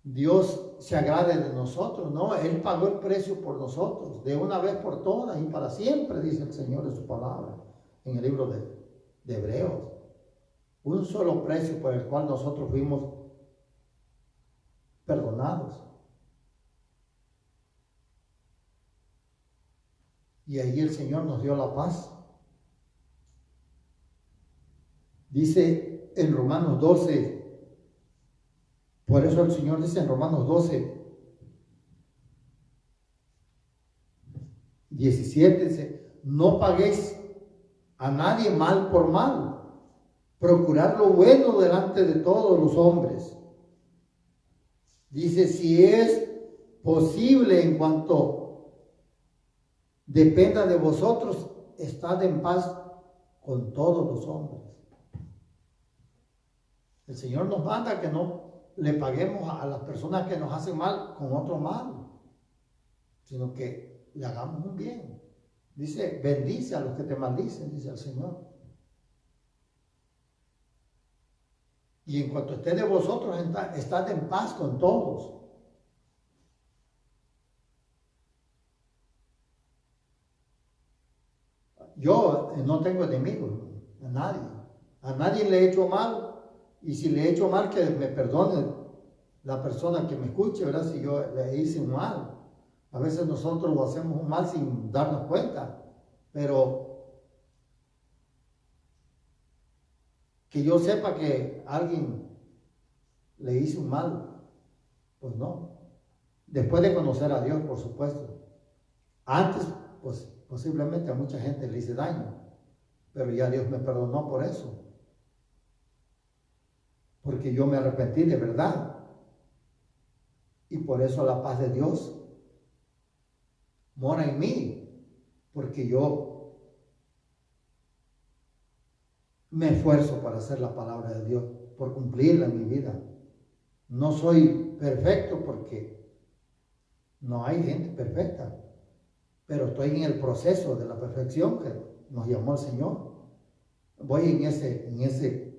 Dios se agrade de nosotros. No, Él pagó el precio por nosotros, de una vez por todas y para siempre, dice el Señor en su palabra, en el libro de Hebreos. Un solo precio por el cual nosotros fuimos perdonados. Y ahí el Señor nos dio la paz. Dice en Romanos 12, por eso el Señor dice en Romanos 12, 17, dice, no paguéis a nadie mal por mal, procurad lo bueno delante de todos los hombres. Dice, si es posible en cuanto dependa de vosotros, estad en paz con todos los hombres. El Señor nos manda que no le paguemos a las personas que nos hacen mal con otro mal, sino que le hagamos un bien. Dice, bendice a los que te maldicen, dice el Señor. Y en cuanto esté de vosotros, estad en paz con todos. Yo no tengo enemigos, a nadie. A nadie le he hecho mal. Y si le he hecho mal, que me perdone la persona que me escuche, ¿verdad? Si yo le hice un mal. A veces nosotros lo hacemos un mal sin darnos cuenta. Pero que yo sepa que alguien le hizo un mal, pues no. Después de conocer a Dios, por supuesto. Antes, pues posiblemente a mucha gente le hice daño, pero ya Dios me perdonó por eso. Porque yo me arrepentí de verdad. Y por eso la paz de Dios mora en mí, porque yo me esfuerzo para hacer la palabra de Dios, por cumplirla en mi vida. No soy perfecto porque no hay gente perfecta, pero estoy en el proceso de la perfección que nos llamó el Señor. Voy en ese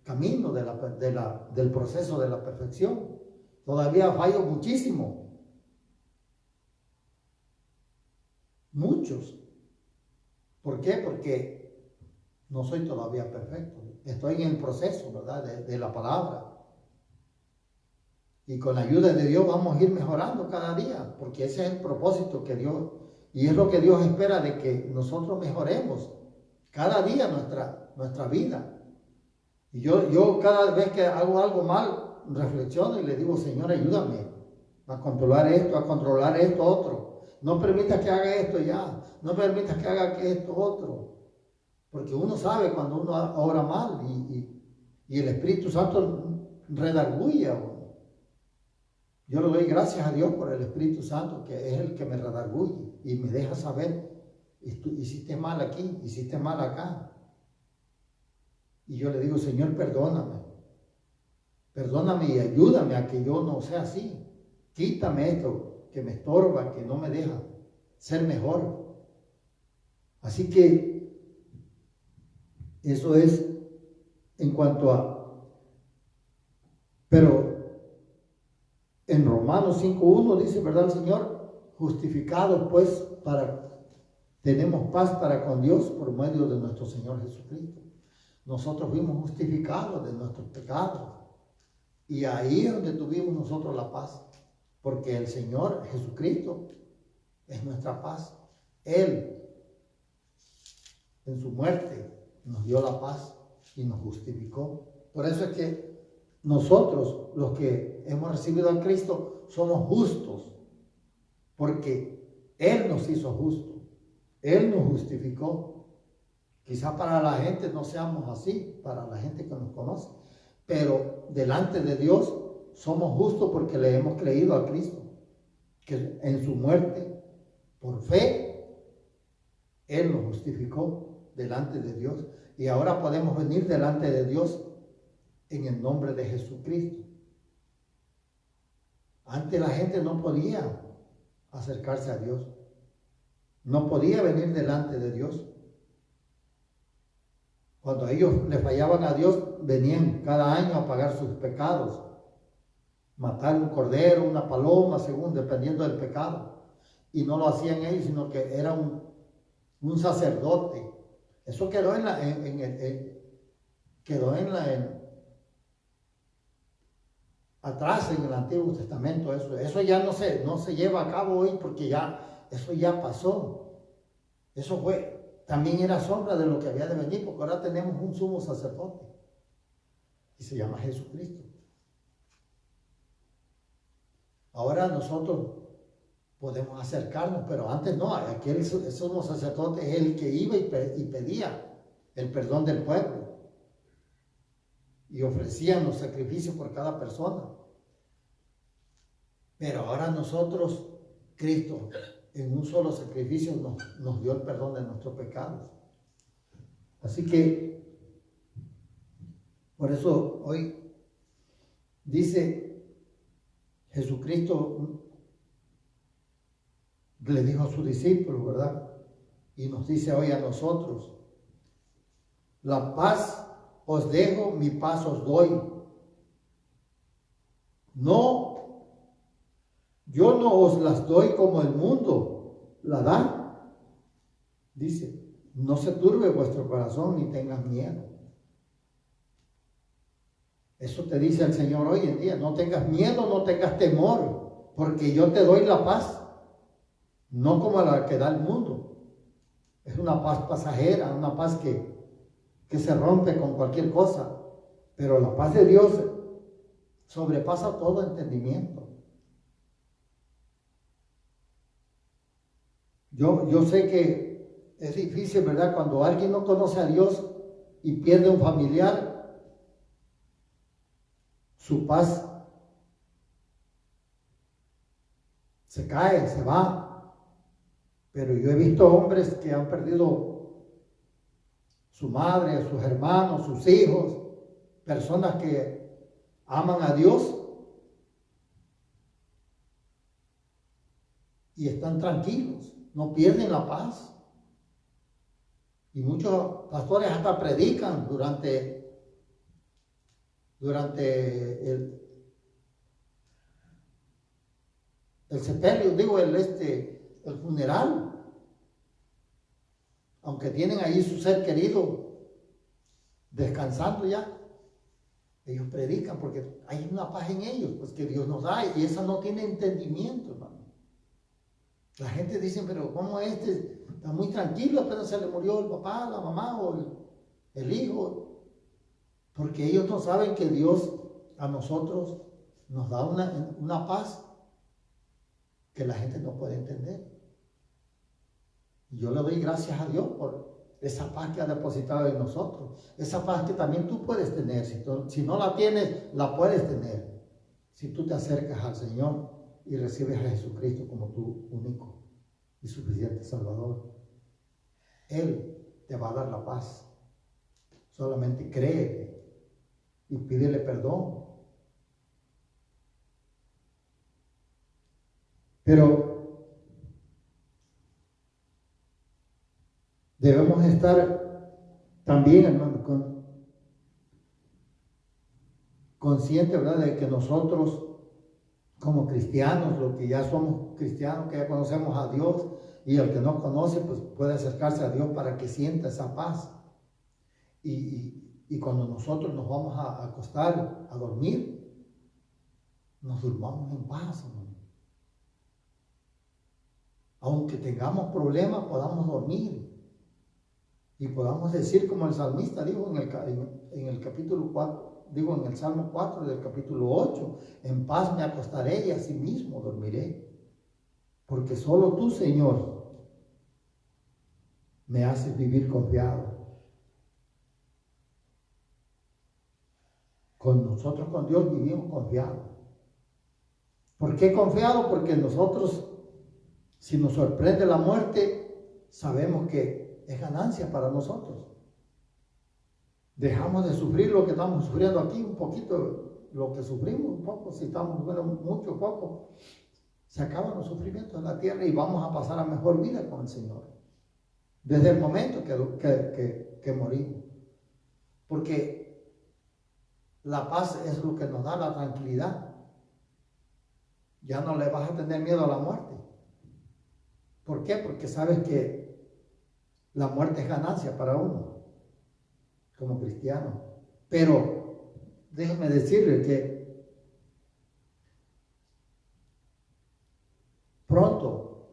camino del proceso de la perfección. Todavía fallo muchísimo. Muchos. ¿Por qué? Porque no soy todavía perfecto. Estoy en el proceso, ¿verdad? De la palabra. Y con la ayuda de Dios vamos a ir mejorando cada día, porque ese es el propósito que Dios, y es lo que Dios espera, de que nosotros mejoremos cada día nuestra vida. Y yo cada vez que hago algo mal, reflexiono y le digo, Señor, ayúdame a controlar esto, otro. No permitas que haga esto ya, no permitas que haga esto otro. Porque uno sabe cuando uno obra mal y el Espíritu Santo redarguye a uno. Yo le doy gracias a Dios por el Espíritu Santo, que es el que me redarguye y me deja saber, hiciste mal aquí, hiciste mal acá. Y yo le digo, Señor, perdóname y ayúdame a que yo no sea así. Quítame esto que me estorba, que no me deja ser mejor. Así que eso es en cuanto a... Pero en Romanos 5:1 dice, ¿verdad el Señor? Justificados pues tenemos paz para con Dios por medio de nuestro Señor Jesucristo. Nosotros fuimos justificados de nuestros pecados. Y ahí es donde tuvimos nosotros la paz. Porque el Señor Jesucristo es nuestra paz. Él, en su muerte, nos dio la paz y nos justificó. Por eso es que nosotros, los que hemos recibido a Cristo, somos justos. Porque Él nos hizo justos. Él nos justificó. Quizá para la gente no seamos así, para la gente que nos conoce, pero delante de Dios somos justos porque le hemos creído a Cristo, que en su muerte, por fe, Él nos justificó delante de Dios. Y ahora podemos venir delante de Dios en el nombre de Jesucristo. Antes la gente no podía acercarse a Dios, no podía venir delante de Dios. Cuando ellos le fallaban a Dios, venían cada año a pagar sus pecados. Matar un cordero, una paloma, según, dependiendo del pecado. Y no lo hacían ellos, sino que era un sacerdote. Eso quedó atrás en el Antiguo Testamento. Eso ya no se lleva a cabo hoy, porque eso ya pasó. Eso también era sombra de lo que había de venir, porque ahora tenemos un sumo sacerdote y se llama Jesucristo. Ahora nosotros podemos acercarnos, pero antes no. Aquel sumo sacerdote es el que iba y pedía el perdón del pueblo y ofrecían los sacrificios por cada persona. Pero ahora nosotros, Cristo, en un solo sacrificio nos dio el perdón de nuestros pecados. Así que, por eso hoy dice Jesucristo, le dijo a sus discípulos, ¿verdad? Y nos dice hoy a nosotros, la paz os dejo, mi paz os doy. Yo no os las doy como el mundo la da. Dice, no se turbe vuestro corazón ni tengas miedo. Eso te dice el Señor hoy en día. No tengas miedo, no tengas temor, porque yo te doy la paz. No como la que da el mundo. Es una paz pasajera, una paz que se rompe con cualquier cosa. Pero la paz de Dios sobrepasa todo entendimiento. Yo sé que es difícil, ¿verdad? Cuando alguien no conoce a Dios y pierde un familiar, su paz se cae, se va. Pero yo he visto hombres que han perdido su madre, sus hermanos, sus hijos, personas que aman a Dios y están tranquilos. No pierden la paz. Y muchos pastores hasta predican durante el sepelio, el funeral. Aunque tienen ahí su ser querido descansando ya. Ellos predican porque hay una paz en ellos, pues que Dios nos da, y esa no tiene entendimiento, hermano. La gente dice, pero ¿cómo está muy tranquilo? Apenas se le murió el papá, la mamá o el hijo. Porque ellos no saben que Dios a nosotros nos da una paz que la gente no puede entender. Y yo le doy gracias a Dios por esa paz que ha depositado en nosotros. Esa paz que también tú puedes tener. Si no la tienes, la puedes tener. Si tú te acercas al Señor y recibes a Jesucristo como tu único y suficiente Salvador. Él te va a dar la paz. Solamente créele y pídele perdón. Pero debemos estar también, hermano, conscientes, ¿verdad?, de que nosotros, como cristianos, los que ya somos cristianos, que ya conocemos a Dios, y el que no conoce, pues puede acercarse a Dios para que sienta esa paz. Y cuando nosotros nos vamos a acostar, a dormir, nos durmamos en paz, hermano. Aunque tengamos problemas, podamos dormir. Y podamos decir, como el salmista dijo en el capítulo 4, digo en el Salmo 4 del capítulo 8, en paz me acostaré y asimismo dormiré. Porque solo tú, Señor, me haces vivir confiado. Con nosotros, con Dios, vivimos confiados. ¿Por qué confiados? Porque nosotros, si nos sorprende la muerte, sabemos que es ganancia para nosotros. Dejamos de sufrir lo que estamos sufriendo aquí, un poquito, lo que sufrimos, un poco, si estamos, bueno, mucho, poco. Se acaban los sufrimientos en la tierra y vamos a pasar a mejor vida con el Señor. Desde el momento que morimos. Porque la paz es lo que nos da la tranquilidad. Ya no le vas a tener miedo a la muerte. ¿Por qué? Porque sabes que la muerte es ganancia para uno, como cristiano. Pero déjeme decirle que pronto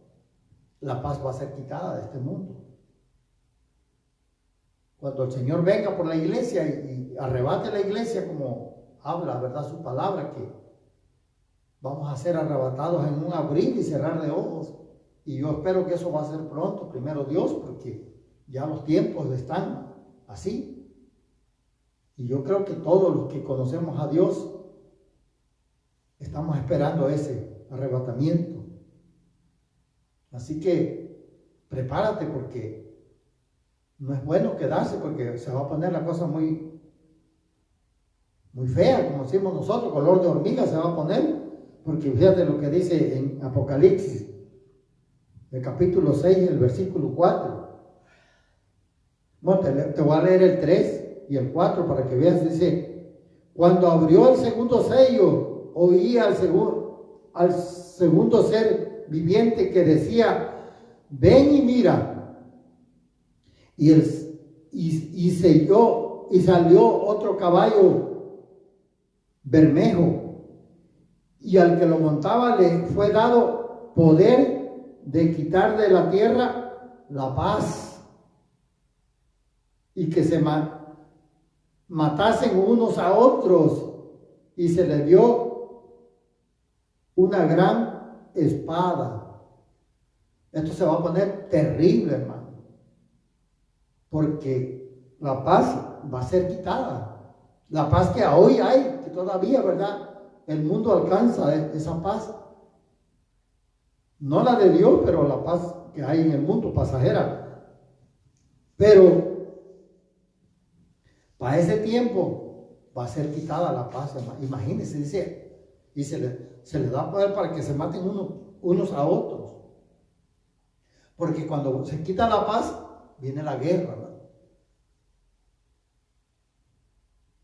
la paz va a ser quitada de este mundo. Cuando el Señor venga por la iglesia y arrebate la iglesia, como habla, ¿verdad?, su palabra, que vamos a ser arrebatados en un abrir y cerrar de ojos. Y yo espero que eso va a ser pronto, primero Dios, porque ya los tiempos están así. Y yo creo que todos los que conocemos a Dios estamos esperando ese arrebatamiento. Así que prepárate, porque no es bueno quedarse, porque se va a poner la cosa muy, muy fea, como decimos nosotros, color de hormiga se va a poner. Porque fíjate lo que dice en Apocalipsis, el capítulo 6, el versículo 4. Bueno, te voy a leer el 3 y el 4 para que veas. Dice, cuando abrió el segundo sello, oí al segundo ser viviente que decía, ven y mira. Y salió otro caballo bermejo, y al que lo montaba le fue dado poder de quitar de la tierra la paz, y que se matasen unos a otros, y se le dio una gran espada. Esto se va a poner terrible, hermano, porque la paz va a ser quitada. La paz que hoy hay, que todavía, ¿verdad?, el mundo alcanza esa paz. No la de Dios, pero la paz que hay en el mundo, pasajera. Pero para ese tiempo va a ser quitada la paz, hermano. Imagínense, dice, y se le da poder para que se maten unos a otros. Porque cuando se quita la paz, viene la guerra, ¿no?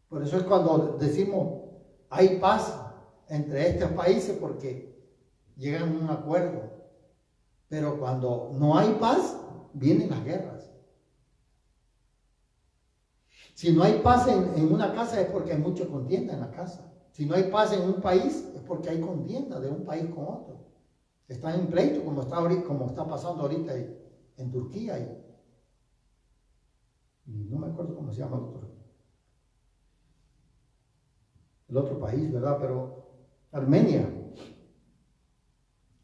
Por eso es cuando decimos, hay paz entre estos países, porque llegan a un acuerdo. Pero cuando no hay paz, vienen las guerras. Si no hay paz en una casa es porque hay mucha contienda en la casa. Si no hay paz en un país es porque hay contienda de un país con otro. Están en pleito como está pasando ahorita en Turquía y no me acuerdo cómo se llama el otro país, ¿verdad? Pero Armenia.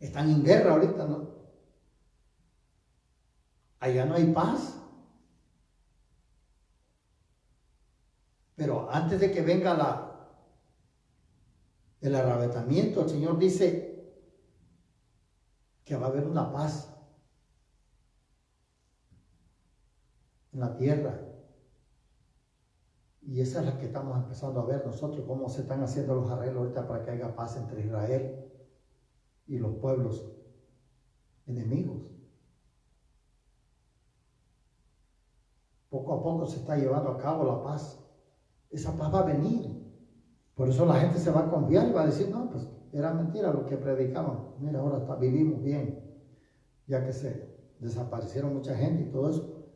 Están en guerra ahorita, ¿no? Allá no hay paz. Pero antes de que venga el arrebatamiento, el Señor dice que va a haber una paz en la tierra. Y esa es la que estamos empezando a ver nosotros, cómo se están haciendo los arreglos ahorita para que haya paz entre Israel y los pueblos enemigos. Poco a poco se está llevando a cabo la paz. Esa paz va a venir. Por eso la gente se va a confiar y va a decir, no, pues era mentira lo que predicaban. Mira, ahora vivimos bien, ya que se desaparecieron mucha gente y todo eso.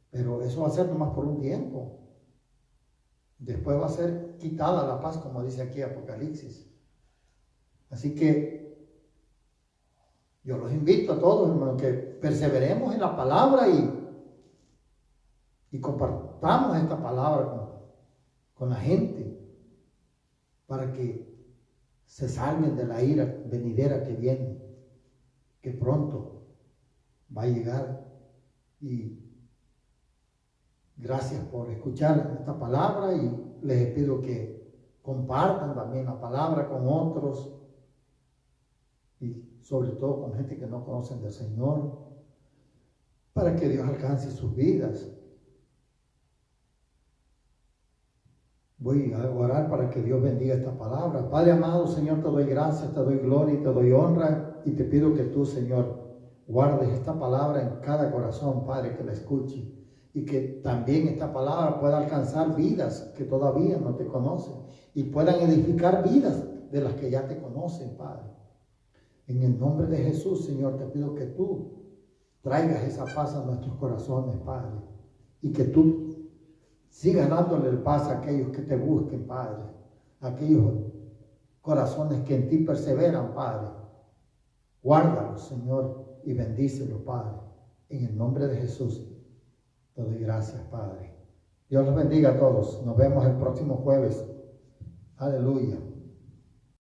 Pero eso va a ser nomás por un tiempo. Después va a ser quitada la paz, como dice aquí Apocalipsis. Así que yo los invito a todos, hermanos, que perseveremos en la palabra y compartamos esta palabra con la gente para que se salven de la ira venidera que viene, que pronto va a llegar. Y gracias por escuchar esta palabra y les pido que compartan también la palabra con otros y sobre todo con gente que no conocen del Señor, para que Dios alcance sus vidas. Voy a orar para que Dios bendiga esta palabra. Padre amado, Señor, te doy gracias, te doy gloria y te doy honra y te pido que tú, Señor, guardes esta palabra en cada corazón, Padre, que la escuche. Y que también esta palabra pueda alcanzar vidas que todavía no te conocen y puedan edificar vidas de las que ya te conocen, Padre. En el nombre de Jesús, Señor, te pido que tú traigas esa paz a nuestros corazones, Padre, y que tú sigas dándole el paz a aquellos que te busquen, Padre, a aquellos corazones que en ti perseveran, Padre. Guárdalos, Señor, y bendícelos, Padre, en el nombre de Jesús. Te doy gracias, Padre. Dios los bendiga a todos. Nos vemos el próximo jueves. Aleluya.